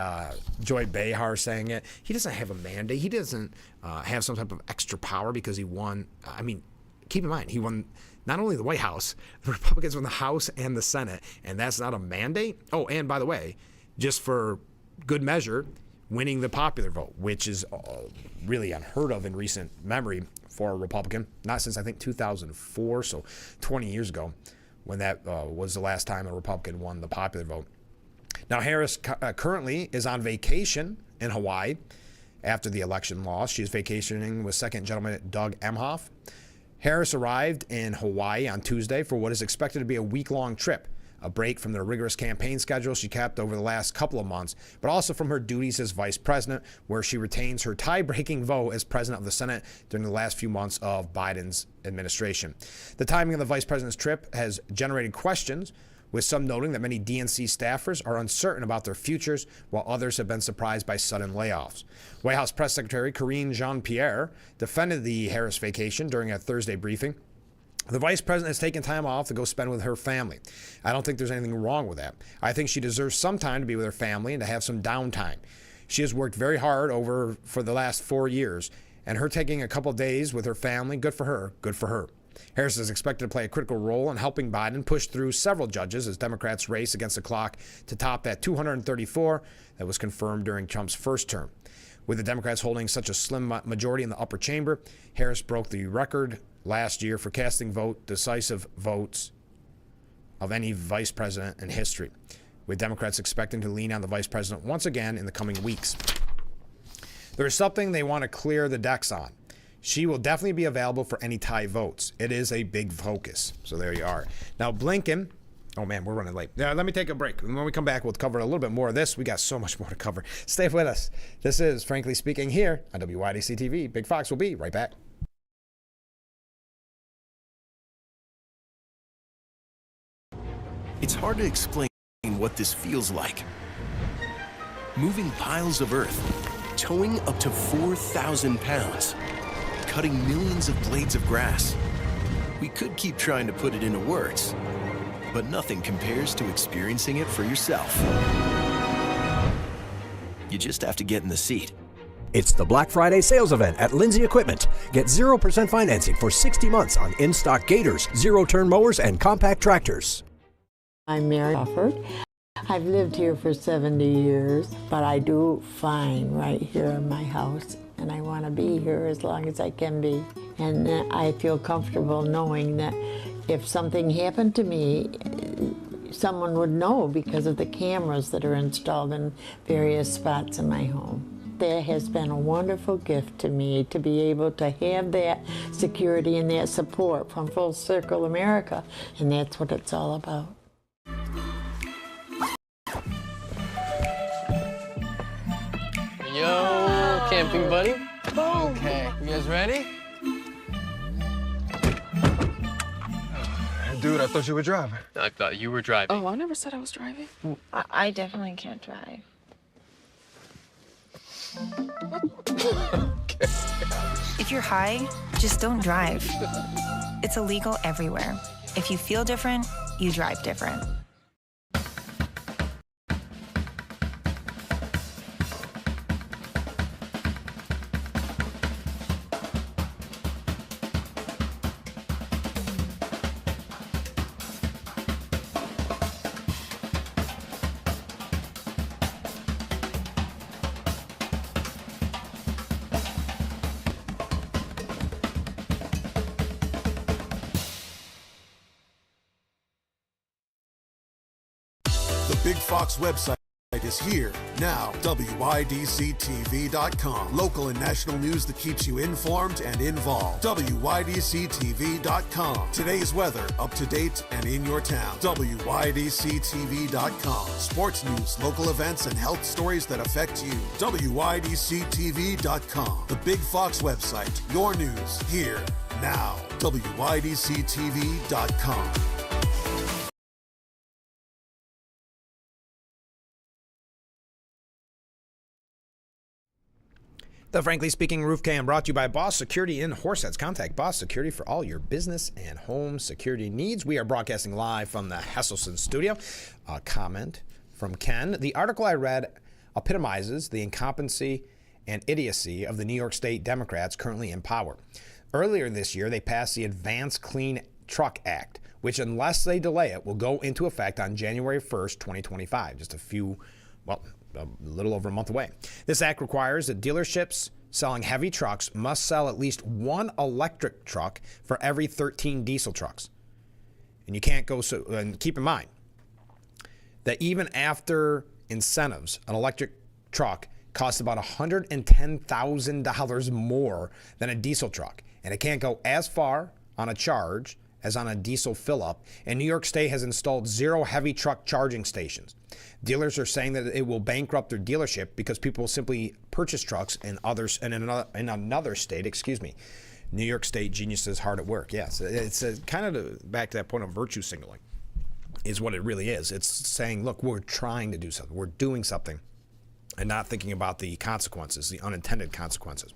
Joy Behar saying it. He doesn't have a mandate. He doesn't have some type of extra power because he won. I mean, keep in mind, he won not only the White House, the Republicans won the House and the Senate, and that's not a mandate. Oh, and by the way, just for good measure, winning the popular vote, which is really unheard of in recent memory for a Republican. Not since, I think, 2004, so 20 years ago, when that was the last time a Republican won the popular vote. Now, Harris currently is on vacation in Hawaii after the election loss. She is vacationing with Second Gentleman Doug Emhoff. Harris arrived in Hawaii on Tuesday for what is expected to be a week-long trip, a break from the rigorous campaign schedule she kept over the last couple of months, but also from her duties as vice president, where she retains her tie-breaking vote as president of the Senate during the last few months of Biden's administration. The timing of the vice president's trip has generated questions, with some noting that many DNC staffers are uncertain about their futures, while others have been surprised by sudden layoffs. White House Press Secretary Karine Jean-Pierre defended the Harris vacation during a Thursday briefing. The vice president has taken time off to go spend with her family. I don't think there's anything wrong with that. I think she deserves some time to be with her family and to have some downtime. She has worked very hard for the last 4 years, and her taking a couple days with her family, good for her, good for her. Harris is expected to play a critical role in helping Biden push through several judges as Democrats race against the clock to top that 234 that was confirmed during Trump's first term. With the Democrats holding such a slim majority in the upper chamber, Harris broke the record last year for casting decisive votes of any vice president in history, with Democrats expecting to lean on the vice president once again in the coming weeks. There is something they want to clear the decks on. She will definitely be available for any tie votes. It is a big focus. So there you are. Now, Blinken, Oh, man, we're running late. Let me take a break. And when we come back, we'll cover a little bit more of this. We got so much more to cover. Stay with us. This is Frankly Speaking here on WYDC TV. Big Fox will be right back. It's hard to explain what this feels like. Moving piles of earth, towing up to 4,000 pounds, cutting millions of blades of grass. We could keep trying to put it into words, but nothing compares to experiencing it for yourself. You just have to get in the seat. It's the Black Friday sales event at Lindsay Equipment. Get 0% financing for 60 months on in-stock gators, zero-turn mowers, and compact tractors. I'm Mary Crawford. I've lived here for 70 years, but I do fine right here in my house, and I want to be here as long as I can be. And I feel comfortable knowing that if something happened to me, someone would know because of the cameras that are installed in various spots in my home. That has been a wonderful gift to me, to be able to have that security and that support from Full Circle America, and that's what it's all about. Yo, camping buddy. Okay, you guys ready? Dude, I thought you were driving. I thought you were driving. Oh, I never said I was driving. I definitely can't drive. If you're high, just don't drive. It's illegal everywhere. If you feel different, you drive different. The Big Fox website is here now. WYDCTV.com. Local and national news that keeps you informed and involved. WYDCTV.com. Today's weather, up to date and in your town. WYDCTV.com. Sports news, local events, and health stories that affect you. WYDCTV.com. The Big Fox website. Your news here now. WYDCTV.com. The Frankly Speaking Roof Cam brought to you by Boss Security in Horseheads. Contact Boss Security for all your business and home security needs. We are broadcasting live from the Hesselson studio. A comment from Ken. The article I read epitomizes the incompetency and idiocy of the New York State Democrats currently in power. Earlier this year, they passed the Advanced Clean Truck Act, which, unless they delay it, will go into effect on January 1st, 2025. Just a little over a month away. This act requires that dealerships selling heavy trucks must sell at least one electric truck for every 13 diesel trucks. And you can't go so, and keep in mind that even after incentives, an electric truck costs about $110,000 more than a diesel truck. And it can't go as far on a charge as on a diesel fill-up. And New York State has installed 0 heavy truck charging stations. Dealers are saying that it will bankrupt their dealership because people will simply purchase trucks in another state. New York State geniuses hard at work. Yes, it's kind of back to that point of virtue signaling is what it really is. It's saying, look, we're trying to do something. We're doing something and not thinking about the consequences, the unintended consequences.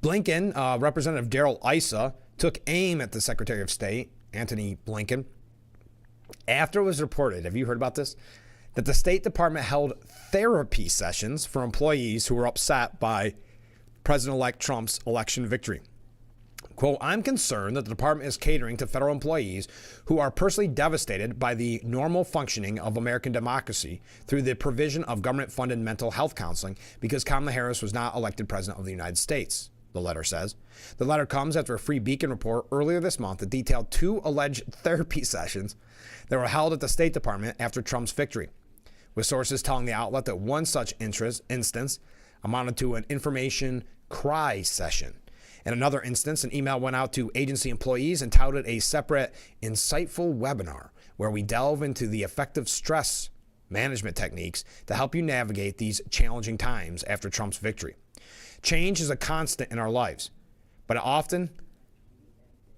Blinken, Representative Darrell Issa, took aim at the Secretary of State, Antony Blinken, after it was reported, have you heard about this, that the State Department held therapy sessions for employees who were upset by President-elect Trump's election victory. Quote, I'm concerned that the department is catering to federal employees who are personally devastated by the normal functioning of American democracy through the provision of government-funded mental health counseling because Kamala Harris was not elected president of the United States, the letter says. The letter comes after a Free Beacon report earlier this month that detailed 2 alleged therapy sessions that were held at the State Department after Trump's victory, with sources telling the outlet that one such instance amounted to an information cry session. In another instance, an email went out to agency employees and touted a separate, insightful webinar where we delve into the effective stress management techniques to help you navigate these challenging times after Trump's victory. Change is a constant in our lives, but it often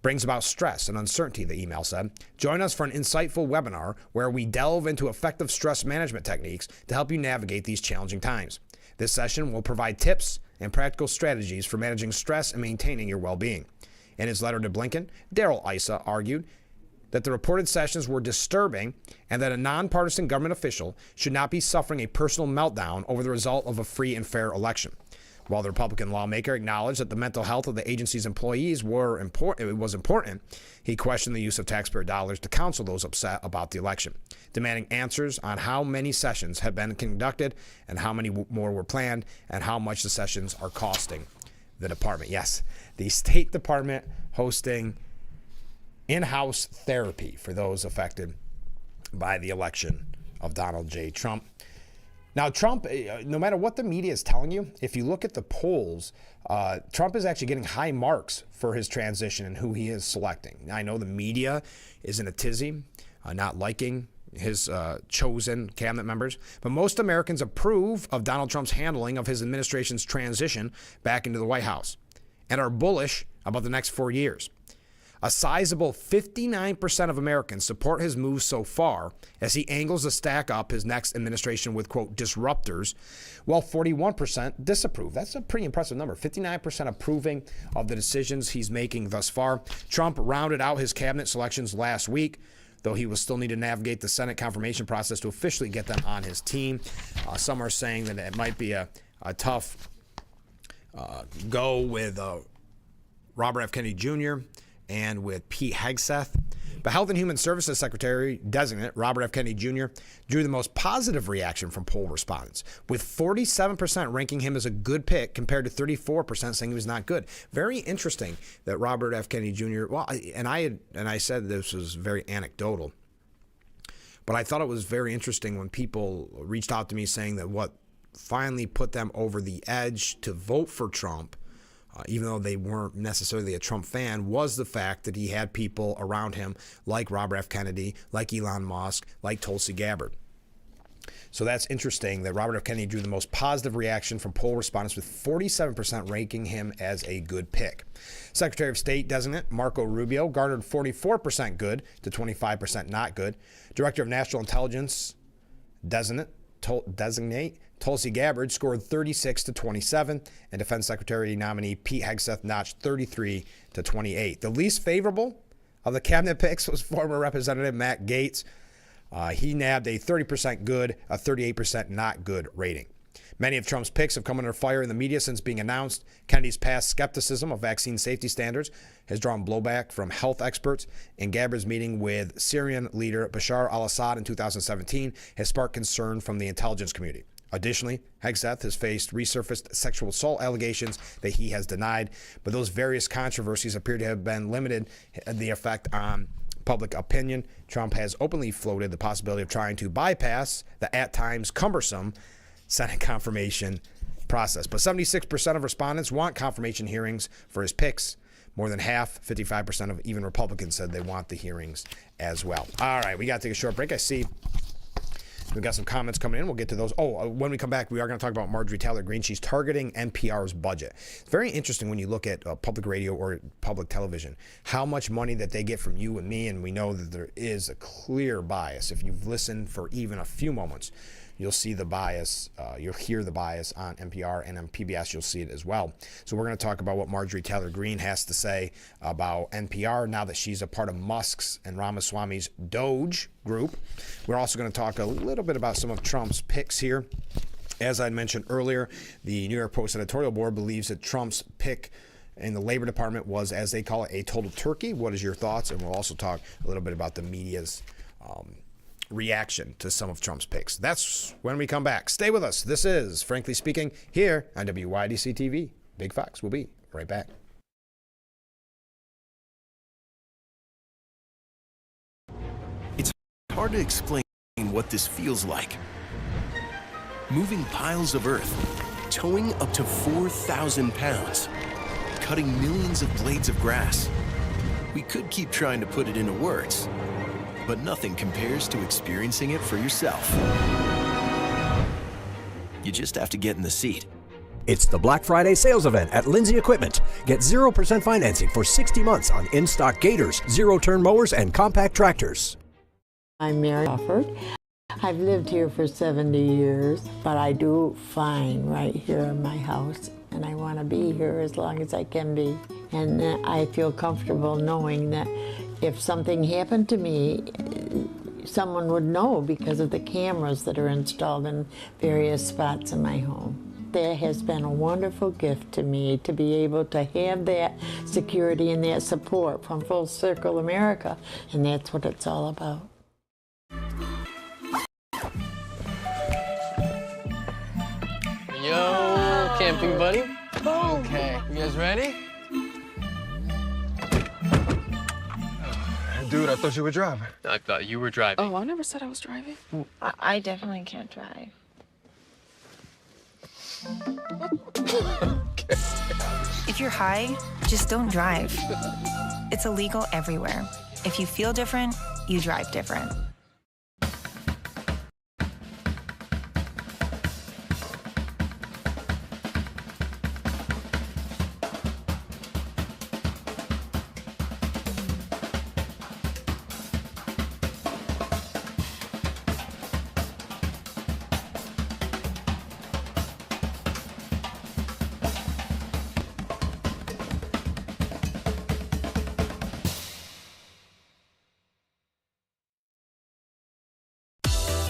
brings about stress and uncertainty, the email said. Join us for an insightful webinar where we delve into effective stress management techniques to help you navigate these challenging times. This session will provide tips and practical strategies for managing stress and maintaining your well-being. In his letter to Blinken, Darrell Issa argued that the reported sessions were disturbing and that a nonpartisan government official should not be suffering a personal meltdown over the result of a free and fair election. While the Republican lawmaker acknowledged that the mental health of the agency's employees was important, he questioned the use of taxpayer dollars to counsel those upset about the election, demanding answers on how many sessions have been conducted and how many more were planned and how much the sessions are costing the department. Yes, the State Department hosting in-house therapy for those affected by the election of Donald J. Trump. Now, Trump, no matter what the media is telling you, if you look at the polls, Trump is actually getting high marks for his transition and who he is selecting. I know the media is in a tizzy, not liking his chosen cabinet members, but most Americans approve of Donald Trump's handling of his administration's transition back into the White House and are bullish about the next 4 years. A sizable 59% of Americans support his move so far as he angles to stack up his next administration with, quote, disruptors, while 41% disapprove. That's a pretty impressive number. 59% approving of the decisions he's making thus far. Trump rounded out his cabinet selections last week, though he will still need to navigate the Senate confirmation process to officially get them on his team. Some are saying that it might be a tough go with Robert F. Kennedy Jr., and with Pete Hegseth. But Health and Human Services Secretary designate Robert F. Kennedy Jr. drew the most positive reaction from poll respondents, with 47% ranking him as a good pick compared to 34% saying he was not good. Very interesting that Robert F. Kennedy Jr. Well, and I said this was very anecdotal, but I thought it was very interesting when people reached out to me saying that what finally put them over the edge to vote for Trump, even though they weren't necessarily a Trump fan, was the fact that he had people around him like Robert F. Kennedy, like Elon Musk, like Tulsi Gabbard. So that's interesting that Robert F. Kennedy drew the most positive reaction from poll respondents, with 47% ranking him as a good pick. Secretary of State designate Marco Rubio garnered 44% good to 25% not good. Director of National Intelligence designate Tulsi Gabbard scored 36 to 27, and Defense Secretary nominee Pete Hegseth notched 33 to 28. The least favorable of the cabinet picks was former Representative Matt Gaetz. He nabbed a 30% good, a 38% not good rating. Many of Trump's picks have come under fire in the media since being announced. Kennedy's past skepticism of vaccine safety standards has drawn blowback from health experts, and Gabbard's meeting with Syrian leader Bashar al-Assad in 2017 has sparked concern from the intelligence community. Additionally, Hegseth has faced resurfaced sexual assault allegations that he has denied, but those various controversies appear to have been limited the effect on public opinion. Trump has openly floated the possibility of trying to bypass the at times cumbersome Senate confirmation process. But 76% of respondents want confirmation hearings for his picks. More than half, 55% of even Republicans said they want the hearings as well. All right, we got to take a short break. I see we've got some comments coming in. We'll get to those. When we come back, we are going to talk about Marjorie Taylor Greene. She's targeting NPR's budget. It's very interesting when you look at public radio or public television, how much money that they get from you and me, and we know that there is a clear bias. If you've listened for even a few moments, you'll see the bias. You'll hear the bias on NPR, and on PBS you'll see it as well. So we're going to talk about what Marjorie Taylor Greene has to say about NPR now that she's a part of Musk's and Ramaswamy's Doge group. We're also going to talk a little bit about some of Trump's picks here. As I mentioned earlier, the New York Post editorial board believes that Trump's pick in the Labor Department was, as they call it, a total turkey. What is your thoughts? And we'll also talk a little bit about the media's reaction to some of Trump's picks. That's when we come back. Stay with us. This is Frankly Speaking here on WYDC TV. Big Fox will be right back. It's hard to explain what this feels like. Moving piles of earth, towing up to 4,000 pounds, cutting millions of blades of grass. We could keep trying to put it into words, but nothing compares to experiencing it for yourself. You just have to get in the seat. It's the Black Friday sales event at Lindsay Equipment. Get 0% financing for 60 months on in-stock gators, zero-turn mowers, and compact tractors. I'm Mary Offord. I've lived here for 70 years, but I do fine right here in my house, and I want to be here as long as I can be. And I feel comfortable knowing that if something happened to me, someone would know because of the cameras that are installed in various spots in my home. That has been a wonderful gift to me to be able to have that security and that support from Full Circle America, and that's what it's all about. Yo, camping buddy. Okay, you guys ready? Dude, I thought you were driving. I thought you were driving. Oh, I never said I was driving. I definitely can't drive. If you're high, just don't drive. It's illegal everywhere. If you feel different, you drive different.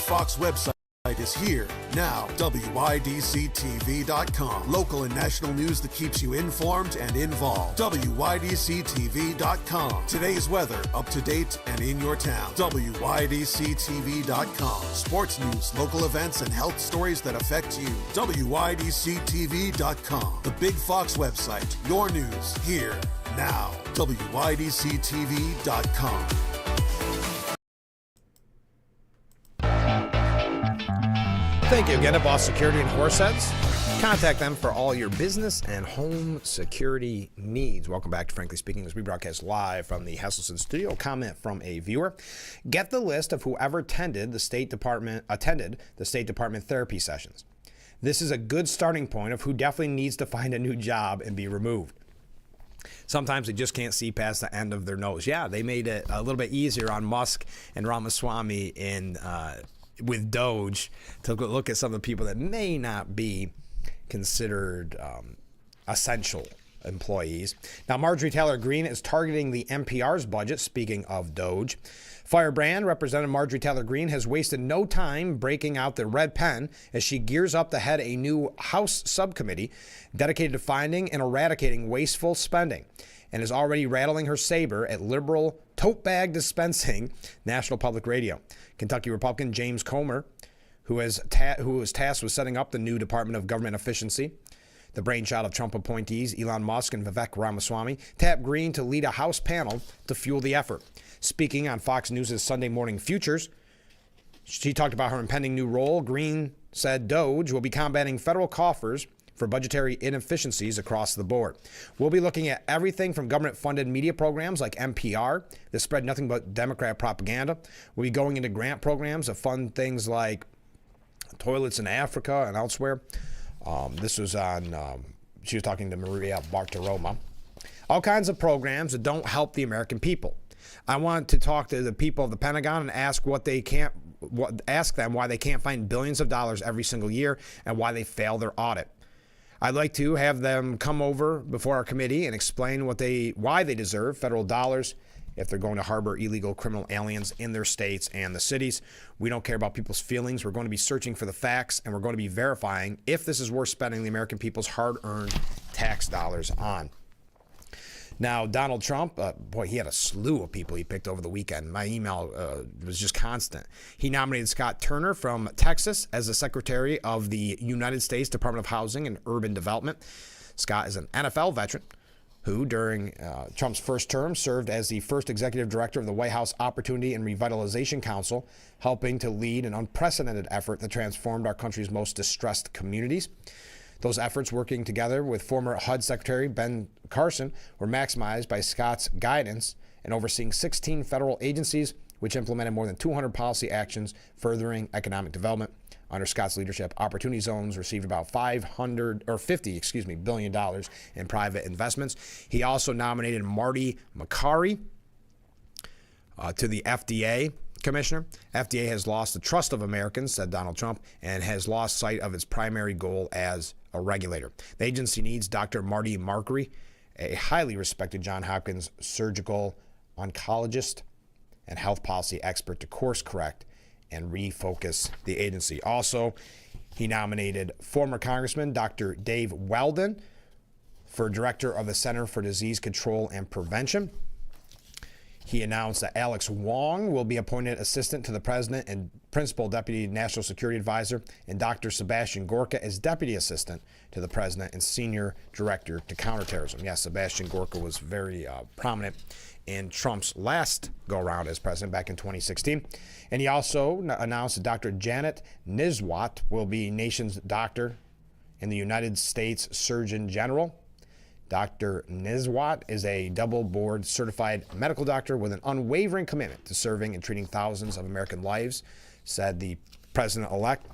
Fox website is here now. WYDCTV.com. Local and national news that keeps you informed and involved. WYDCTV.com. Today's weather up to date and in your town. WYDCTV.com. Sports news, local events, and health stories that affect you. WYDCTV.com. The Big Fox website. Your news here now. WYDCTV.com. Thank you again to Boss Security in Horseheads. Contact them for all your business and home security needs. Welcome back to Frankly Speaking as we broadcast live from the Heselson studio. Comment from a viewer. Get the list of whoever attended the State Department therapy sessions. This is a good starting point of who definitely needs to find a new job and be removed. Sometimes they just can't see past the end of their nose. Yeah, they made it a little bit easier on Musk and Ramaswamy in with Doge to look at some of the people that may not be considered essential employees. Now, Marjorie Taylor Greene is targeting the NPR's budget, speaking of Doge. Firebrand, Representative Marjorie Taylor Greene, has wasted no time breaking out the red pen as she gears up to head a new House subcommittee dedicated to finding and eradicating wasteful spending, and is already rattling her saber at liberal tote bag dispensing National Public Radio. Kentucky Republican James Comer, who was tasked with setting up the new Department of Government Efficiency, the brainchild of Trump appointees Elon Musk and Vivek Ramaswamy, tapped Greene to lead a House panel to fuel the effort. Speaking on Fox News' Sunday Morning Futures, she talked about her impending new role. Greene said Doge will be combating federal coffers for budgetary inefficiencies across the board. We'll be looking at everything from government-funded media programs like NPR that spread nothing but Democrat propaganda. We'll be going into grant programs that fund things like toilets in Africa and elsewhere. This was on, she was talking to Maria Bartiromo. All kinds of programs that don't help the American people. I want to talk to the people of the Pentagon and ask ask them why they can't find billions of dollars every single year and why they fail their audit. I'd like to have them come over before our committee and explain why they deserve federal dollars if they're going to harbor illegal criminal aliens in their states and the cities. We don't care about people's feelings. We're going to be searching for the facts, and we're going to be verifying if this is worth spending the American people's hard-earned tax dollars on. Now, Donald Trump, boy, he had a slew of people he picked over the weekend. My email was just constant. He nominated Scott Turner from Texas as the Secretary of the United States Department of Housing and Urban Development. Scott is an NFL veteran who, during Trump's first term, served as the first executive director of the White House Opportunity and Revitalization Council, helping to lead an unprecedented effort that transformed our country's most distressed communities. Those efforts, working together with former HUD Secretary Ben Carson, were maximized by Scott's guidance in overseeing 16 federal agencies which implemented more than 200 policy actions furthering economic development. Under Scott's leadership, Opportunity Zones received about $50 billion in private investments. He also nominated Marty McCary to the FDA commissioner. FDA has lost the trust of Americans, said Donald Trump, and has lost sight of its primary goal as a regulator. The agency needs Dr. Marty McCary, a highly respected Johns Hopkins surgical oncologist and health policy expert, to course correct and refocus the agency. Also, he nominated former Congressman Dr. Dave Weldon for director of the Center for Disease Control and Prevention. He announced that Alex Wong will be appointed assistant to the president and principal deputy national security advisor, and Dr. Sebastian Gorka as deputy assistant to the president and senior director to counterterrorism. Yes, Sebastian Gorka was very prominent in Trump's last go-around as president back in 2016. And he also announced that Dr. Janet Niswat will be nation's doctor and the United States Surgeon General. Dr. Niswat is a double board certified medical doctor with an unwavering commitment to serving and treating thousands of American lives, said the president-elect.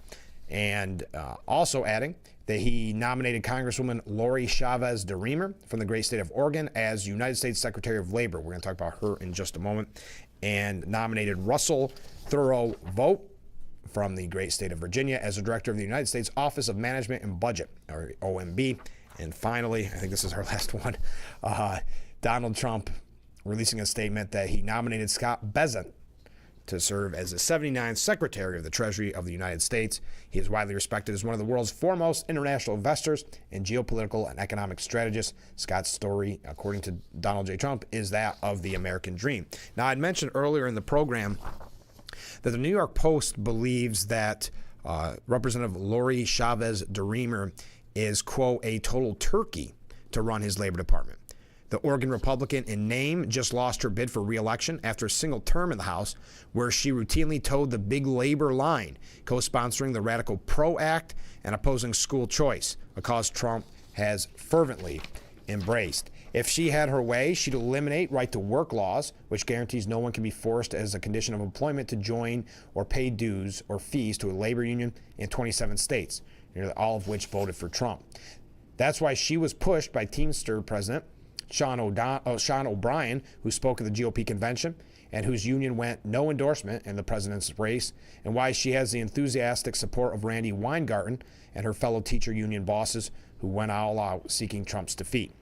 And also adding that he nominated Congresswoman Lori Chavez DeRemer from the great state of Oregon as United States Secretary of Labor. We're going to talk about her in just a moment. And nominated Russell Thurlow Vogt from the great state of Virginia as the director of the United States Office of Management and Budget, or OMB. And finally, I think this is our last one, Donald Trump releasing a statement that he nominated Scott Bessent to serve as the 79th Secretary of the Treasury of the United States. He is widely respected as one of the world's foremost international investors and geopolitical and economic strategists. Scott's story, according to Donald J. Trump, is that of the American dream. Now, I'd mentioned earlier in the program that the New York Post believes that Representative Lori Chavez DeRemer is, quote, a total turkey to run his labor department. The Oregon Republican in name just lost her bid for re-election after a single term in the House, where she routinely towed the big labor line, co-sponsoring the Radical PRO Act and opposing school choice, a cause Trump has fervently embraced. If she had her way, she'd eliminate right-to-work laws, which guarantees no one can be forced as a condition of employment to join or pay dues or fees to a labor union in 27 states, nearly all of which voted for Trump. That's why she was pushed by Teamster President Sean O'Brien, who spoke at the GOP convention and whose union went no endorsement in the president's race, and why she has the enthusiastic support of Randy Weingarten and her fellow teacher union bosses who went all out seeking Trump's defeat.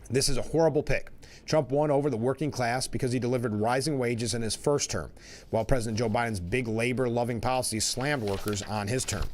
This is a horrible pick. Trump won over the working class because he delivered rising wages in his first term, while President Joe Biden's big labor-loving policies slammed workers on his term.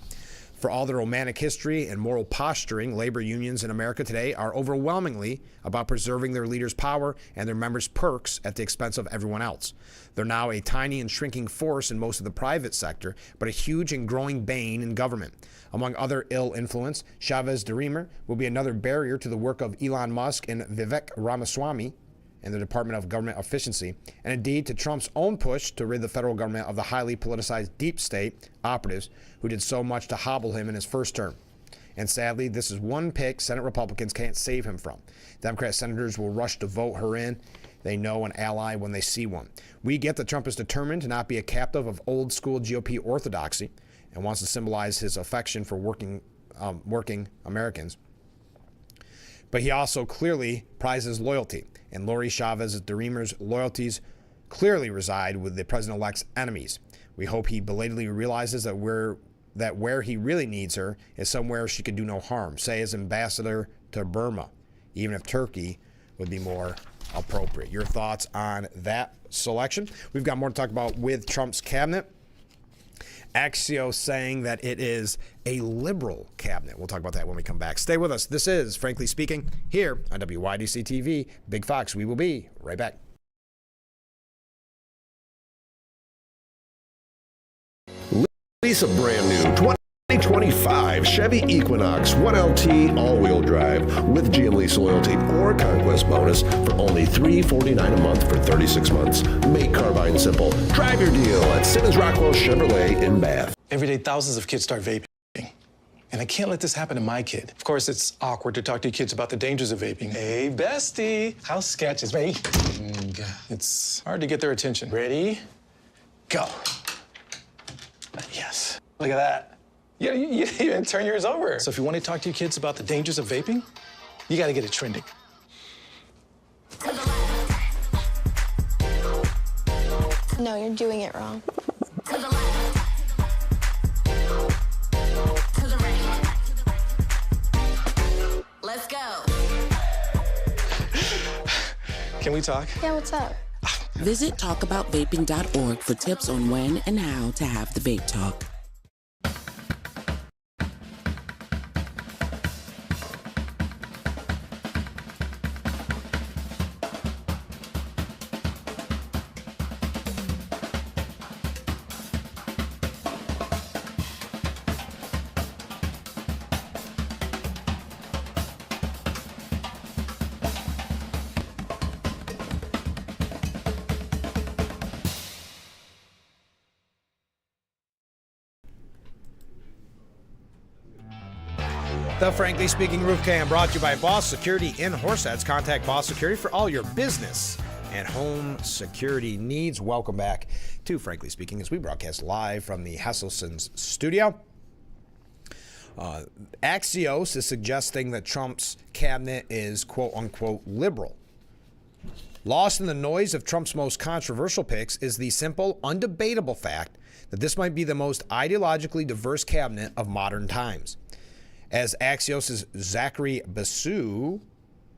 For all the romantic history and moral posturing, labor unions in America today are overwhelmingly about preserving their leaders' power and their members' perks at the expense of everyone else. They're now a tiny and shrinking force in most of the private sector, but a huge and growing bane in government. Among other ill influence, Chavez DeRemer will be another barrier to the work of Elon Musk and Vivek Ramaswamy in the Department of Government Efficiency, and indeed to Trump's own push to rid the federal government of the highly politicized deep state operatives who did so much to hobble him in his first term. And sadly, this is one pick Senate Republicans can't save him from. Democrat senators will rush to vote her in. They know an ally when they see one. We get that Trump is determined to not be a captive of old school GOP orthodoxy and wants to symbolize his affection for working Americans. But he also clearly prizes loyalty, and Lori Chavez DeRemer's loyalties clearly reside with the president-elect's enemies. We hope he belatedly realizes that where he really needs her is somewhere she could do no harm, say as ambassador to Burma, even if Turkey would be more appropriate. Your thoughts on that selection? We've got more to talk about with Trump's cabinet. Axios saying that it is a liberal cabinet. We'll talk about that when we come back. Stay with us. This is Frankly Speaking here on WYDC TV, Big Fox. We will be right back. Lease a brand new 2025 Chevy Equinox 1LT all-wheel drive with GM Lease Loyalty or Conquest Bonus for only $349 a month for 36 months. Make car buying simple. Drive your deal at Simmons Rockwell Chevrolet in Bath. Every day, thousands of kids start vaping. And I can't let this happen to my kid. Of course, it's awkward to talk to kids about the dangers of vaping. Hey, bestie, how sketch is vaping? It's hard to get their attention. Ready? Go. Yes. Look at that. You even turn yours over. So if you want to talk to your kids about the dangers of vaping, you got to get it trending. No, you're doing it wrong. Let's go. Can we talk? Yeah, what's up? Visit talkaboutvaping.org for tips on when and how to have the vape talk. The Frankly Speaking Roof Cam brought to you by Boss Security in Horseheads. Contact Boss Security for all your business and home security needs. Welcome back to Frankly Speaking as we broadcast live from the Hesselson's studio. Axios is suggesting that Trump's cabinet is quote-unquote liberal. Lost in the noise of Trump's most controversial picks is the simple, undebatable fact that this might be the most ideologically diverse cabinet of modern times. As Axios' Zachary Basu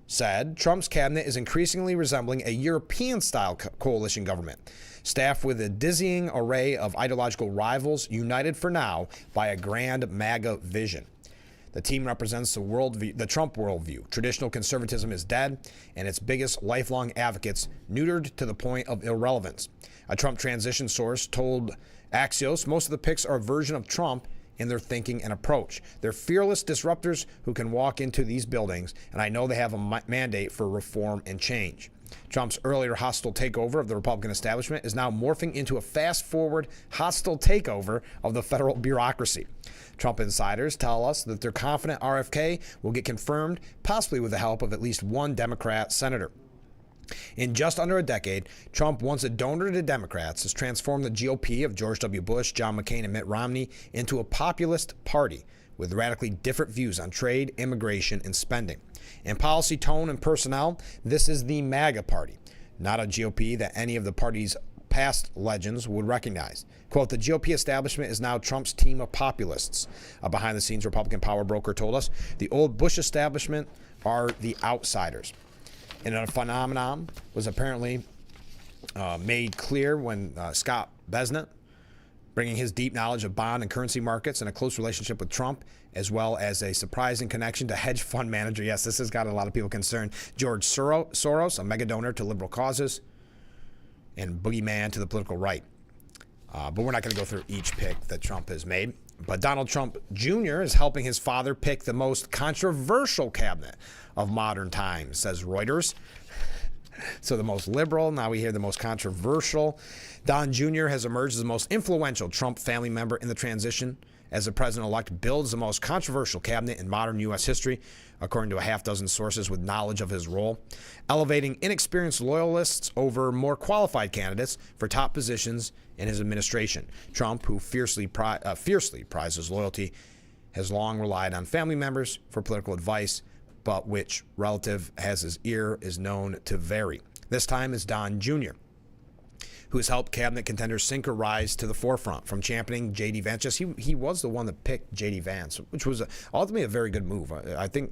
said, Trump's cabinet is increasingly resembling a European-style coalition government, staffed with a dizzying array of ideological rivals, united for now by a grand MAGA vision. The team represents the Trump worldview. Traditional conservatism is dead, and its biggest lifelong advocates neutered to the point of irrelevance. A Trump transition source told Axios most of the picks are a version of Trump in their thinking and approach. They're fearless disruptors who can walk into these buildings, and I know they have a mandate for reform and change. Trump's earlier hostile takeover of the Republican establishment is now morphing into a fast-forward hostile takeover of the federal bureaucracy. Trump insiders tell us that they're confident RFK will get confirmed, possibly with the help of at least one Democrat senator. In just under a decade, Trump, once a donor to Democrats, has transformed the GOP of George W. Bush, John McCain, and Mitt Romney into a populist party with radically different views on trade, immigration, and spending. In policy, tone, and personnel, this is the MAGA party, not a GOP that any of the party's past legends would recognize. Quote, the GOP establishment is now Trump's team of populists. A behind-the-scenes Republican power broker told us the old Bush establishment are the outsiders. And a phenomenon was apparently made clear when Scott Besnett, bringing his deep knowledge of bond and currency markets and a close relationship with Trump, as well as a surprising connection to hedge fund manager, yes, this has got a lot of people concerned, George Soros, a mega donor to liberal causes, and boogeyman to the political right. But we're not going to go through each pick that Trump has made. But Donald Trump Jr. is helping his father pick the most controversial cabinet of modern times, says Reuters. So the most liberal, now we hear the most controversial. Don Jr. has emerged as the most influential Trump family member in the transition as the president-elect builds the most controversial cabinet in modern U.S. history, according to a half dozen sources with knowledge of his role, elevating inexperienced loyalists over more qualified candidates for top positions in his administration. Trump, who fiercely prizes loyalty, has long relied on family members for political advice, but which relative has his ear is known to vary. This time is Don Jr., who has helped cabinet contenders sink or rise to the forefront, from championing J.D. Vance. He was the one that picked J.D. Vance, which was ultimately a very good move. I think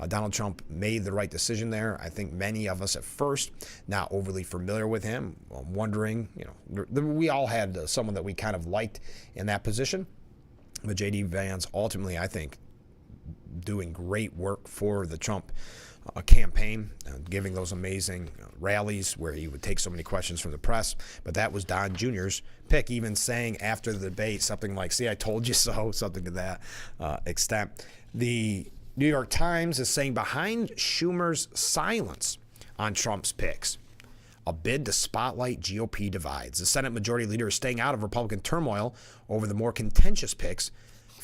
Donald Trump made the right decision there. I think many of us at first, not overly familiar with him, wondering, we all had someone that we kind of liked in that position. But J.D. Vance ultimately, I think, doing great work for the Trump campaign, giving those amazing rallies where he would take so many questions from the press. But that was Don Jr.'s pick, even saying after the debate something like, see, I told you so, something to that extent. The New York Times is saying behind Schumer's silence on Trump's picks, a bid to spotlight GOP divides. The Senate Majority Leader is staying out of Republican turmoil over the more contentious picks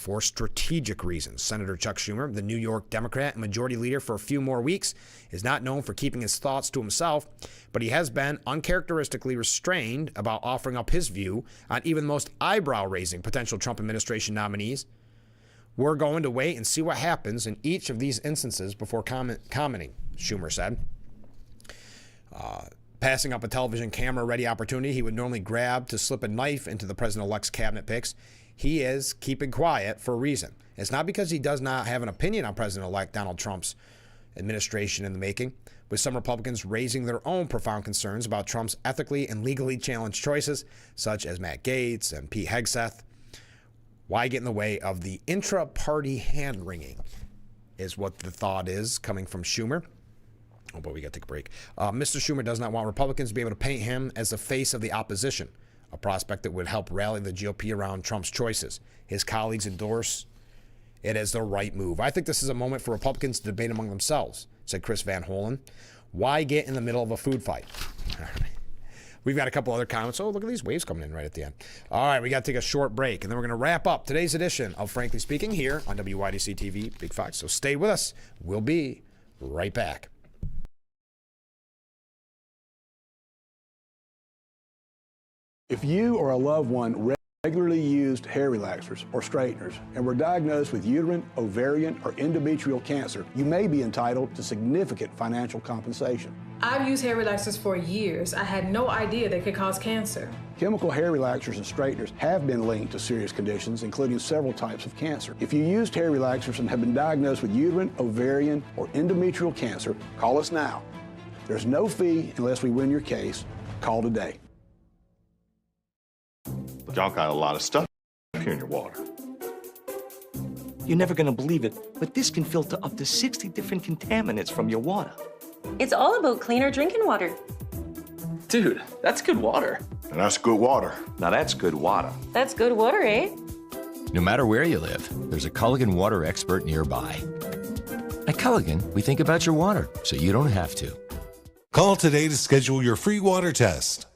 for strategic reasons. Senator Chuck Schumer, the New York Democrat and majority leader for a few more weeks, is not known for keeping his thoughts to himself, but he has been uncharacteristically restrained about offering up his view on even the most eyebrow-raising potential Trump administration nominees. We're going to wait and see what happens in each of these instances before commenting, Schumer said. Passing up a television camera-ready opportunity he would normally grab to slip a knife into the president-elect's cabinet picks, he is keeping quiet for a reason. It's not because he does not have an opinion on President-elect Donald Trump's administration in the making, with some Republicans raising their own profound concerns about Trump's ethically and legally challenged choices, such as Matt Gaetz and Pete Hegseth. Why get in the way of the intra-party hand-wringing is what the thought is coming from Schumer. Oh, but we got to take a break. Mr. Schumer does not want Republicans to be able to paint him as the face of the opposition, a prospect that would help rally the GOP around Trump's choices. His colleagues endorse it as the right move. I think this is a moment for Republicans to debate among themselves, said Chris Van Hollen. Why get in the middle of a food fight? All right. We've got a couple other comments. Oh, look at these waves coming in right at the end. All right, we got to take a short break, and then we're going to wrap up today's edition of Frankly Speaking here on WYDC TV, Big Fox. So stay with us. We'll be right back. If you or a loved one regularly used hair relaxers or straighteners and were diagnosed with uterine, ovarian, or endometrial cancer, you may be entitled to significant financial compensation. I've used hair relaxers for years. I had no idea they could cause cancer. Chemical hair relaxers and straighteners have been linked to serious conditions, including several types of cancer. If you used hair relaxers and have been diagnosed with uterine, ovarian, or endometrial cancer, call us now. There's no fee unless we win your case. Call today. Y'all got a lot of stuff here in your water. You're never gonna believe it, but this can filter up to 60 different contaminants from your water. It's all about cleaner drinking water. Dude, that's good water. And that's good water. Now that's good water. That's good water, eh? No matter where you live, there's a Culligan water expert nearby. At Culligan, we think about your water so you don't have to. Call today to schedule your free water test.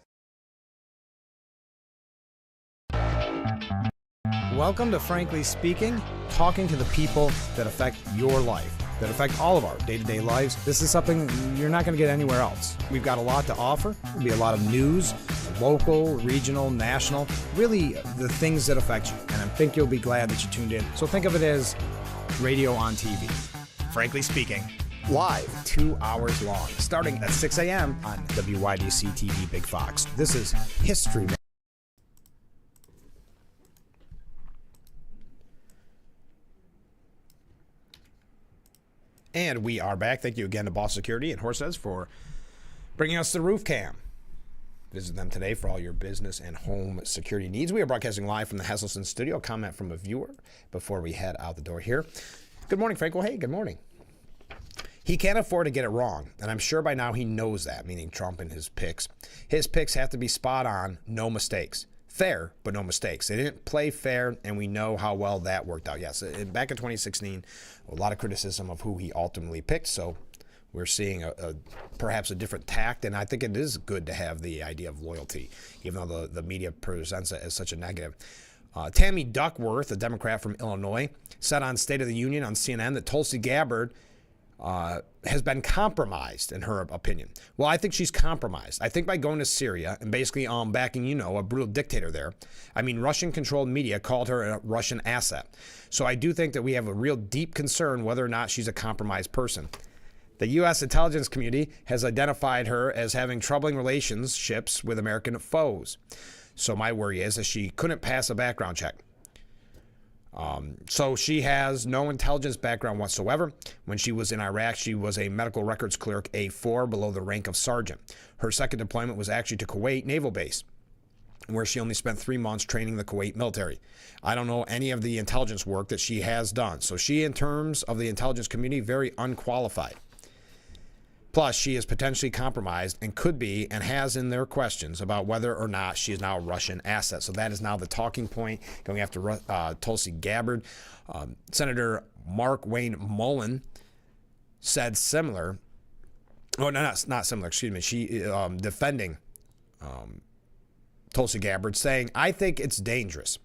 Welcome to Frankly Speaking, talking to the people that affect your life, that affect all of our day-to-day lives. This is something you're not going to get anywhere else. We've got a lot to offer. There'll be a lot of news, local, regional, national, really the things that affect you. And I think you'll be glad that you tuned in. So think of it as radio on TV. Frankly Speaking, live, 2 hours long, starting at 6 a.m. on WYDC TV Big Fox. This is History. And we are back. Thank you again to Boss Security and Horses for bringing us the roof cam. Visit them today for all your business and home security needs. We are broadcasting live from the Hesselson studio. Comment from a viewer before we head out the door here. Good morning, Frank. Well, hey, good morning. He can't afford to get it wrong, and I'm sure by now he knows that, meaning Trump and his picks. His picks have to be spot on, no mistakes. Fair, but no mistakes. They didn't play fair, and we know how well that worked out. Yes, back in 2016, a lot of criticism of who he ultimately picked, so we're seeing perhaps a different tact, and I think it is good to have the idea of loyalty, even though the media presents it as such a negative. Tammy Duckworth, a Democrat from Illinois, said on State of the Union on CNN that Tulsi Gabbard has been compromised, in her opinion. Well, I think she's compromised. I think by going to Syria and basically backing, a brutal dictator there. I mean, Russian-controlled media called her a Russian asset. So I do think that we have a real deep concern whether or not she's a compromised person. The U.S. intelligence community has identified her as having troubling relationships with American foes. So my worry is that she couldn't pass a background check. So she has no intelligence background whatsoever. When she was in Iraq, she was a medical records clerk, A4, below the rank of sergeant. Her second deployment was actually to Kuwait Naval Base, where she only spent 3 months training the Kuwait military. I don't know any of the intelligence work that she has done. So she, in terms of the intelligence community, very unqualified. Plus, she is potentially compromised and could be and has in their questions about whether or not she is now a Russian asset. So that is now the talking point going after Tulsi Gabbard. Senator Mark Wayne Mullen said similar. Oh, no, not similar. Excuse me. She defending Tulsi Gabbard, saying, "I think it's dangerous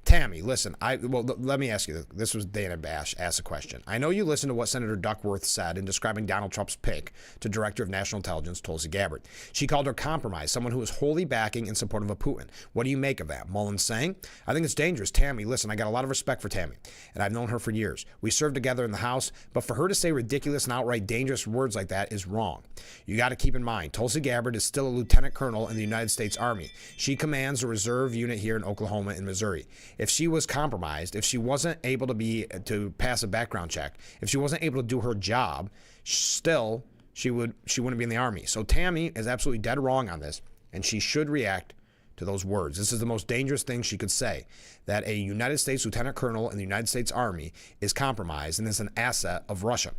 Tammy, listen, let me ask you this. This was Dana Bash asked a question. I know you listened to what Senator Duckworth said in describing Donald Trump's pick to Director of National Intelligence Tulsi Gabbard. She called her compromise, someone who is wholly backing and supportive of Putin. What do you make of that? Mullen's saying, I think it's dangerous. Tammy, listen, I got a lot of respect for Tammy, and I've known her for years. We served together in the House, but for her to say ridiculous and outright dangerous words like that is wrong. You got to keep in mind, Tulsi Gabbard is still a lieutenant colonel in the United States Army. She commands a reserve unit here in Oklahoma and Missouri. If she was compromised, if she wasn't able to pass a background check, if she wasn't able to do her job, still she wouldn't be in the Army. So Tammy is absolutely dead wrong on this, and she should react to those words. This is the most dangerous thing she could say, that a United States lieutenant colonel in the United States Army is compromised and is an asset of Russia.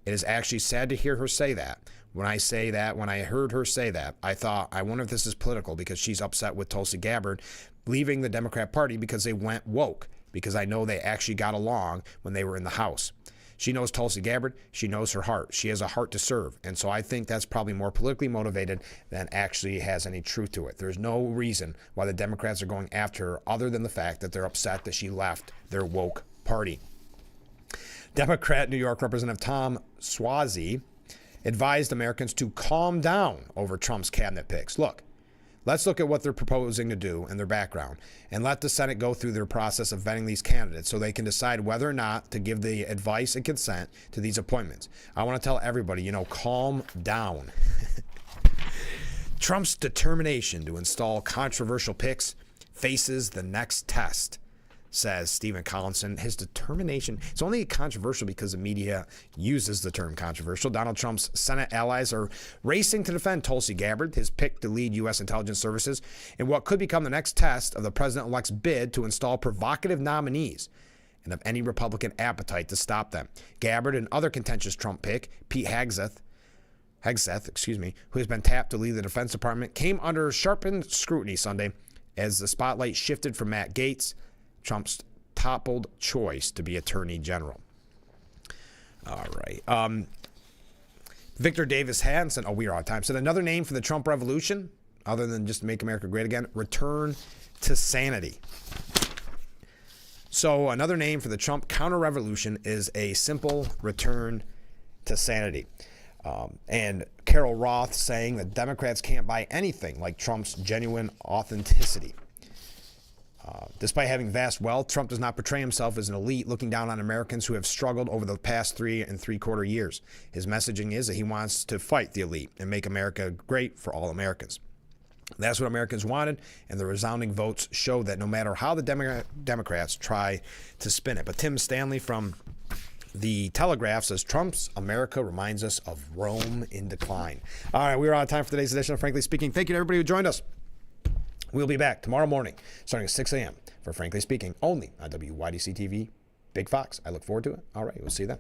It is actually sad to hear her say that. When I heard her say that, I thought, I wonder if this is political because she's upset with Tulsi Gabbard leaving the Democrat Party because they went woke, because I know they actually got along when they were in the House. She knows Tulsi Gabbard. She knows her heart. She has a heart to serve. And so I think that's probably more politically motivated than actually has any truth to it. There's no reason why the Democrats are going after her other than the fact that they're upset that she left their woke party. Democrat New York Representative Tom Suozzi advised Americans to calm down over Trump's cabinet picks. Let's look at what they're proposing to do and their background, and let the Senate go through their process of vetting these candidates so they can decide whether or not to give the advice and consent to these appointments. I want to tell everybody, calm down. Trump's determination to install controversial picks faces the next test, says Stephen Collinson. His determination, it's only controversial because the media uses the term controversial. Donald Trump's Senate allies are racing to defend Tulsi Gabbard, his pick to lead U.S. intelligence services, in what could become the next test of the president-elect's bid to install provocative nominees and of any Republican appetite to stop them. Gabbard and other contentious Trump pick, Pete Hegseth, who has been tapped to lead the Defense Department, came under sharpened scrutiny Sunday as the spotlight shifted from Matt Gaetz, Trump's toppled choice to be Attorney General. All right. Victor Davis Hanson, we are on time, said another name for the Trump revolution, other than just make America great again, return to sanity. So another name for the Trump counter-revolution is a simple return to sanity. And Carol Roth saying that Democrats can't buy anything like Trump's genuine authenticity. Despite having vast wealth, Trump does not portray himself as an elite looking down on Americans who have struggled over the past 3 3/4 years. His messaging is that he wants to fight the elite and make America great for all Americans. That's what Americans wanted, and the resounding votes show that no matter how the Democrats try to spin it. But Tim Stanley from The Telegraph says Trump's America reminds us of Rome in decline. All right, we're out of time for today's edition of Frankly Speaking. Thank you to everybody who joined us. We'll be back tomorrow morning, starting at 6 a.m. for Frankly Speaking, only on WYDC TV, Big Fox. I look forward to it. All right, we'll see you then.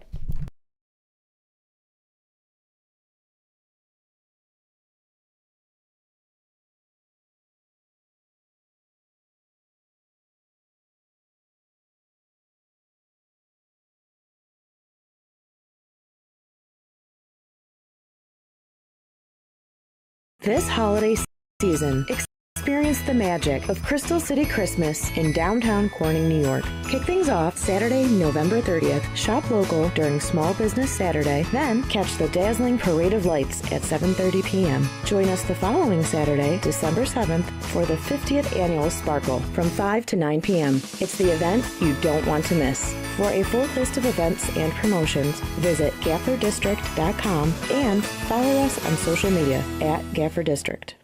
This holiday season, experience the magic of Crystal City Christmas in downtown Corning, New York. Kick things off Saturday, November 30th. Shop local during Small Business Saturday. Then catch the dazzling Parade of Lights at 7:30 p.m. Join us the following Saturday, December 7th, for the 50th Annual Sparkle from 5 to 9 p.m. It's the event you don't want to miss. For a full list of events and promotions, visit GafferDistrict.com and follow us on social media @GafferDistrict.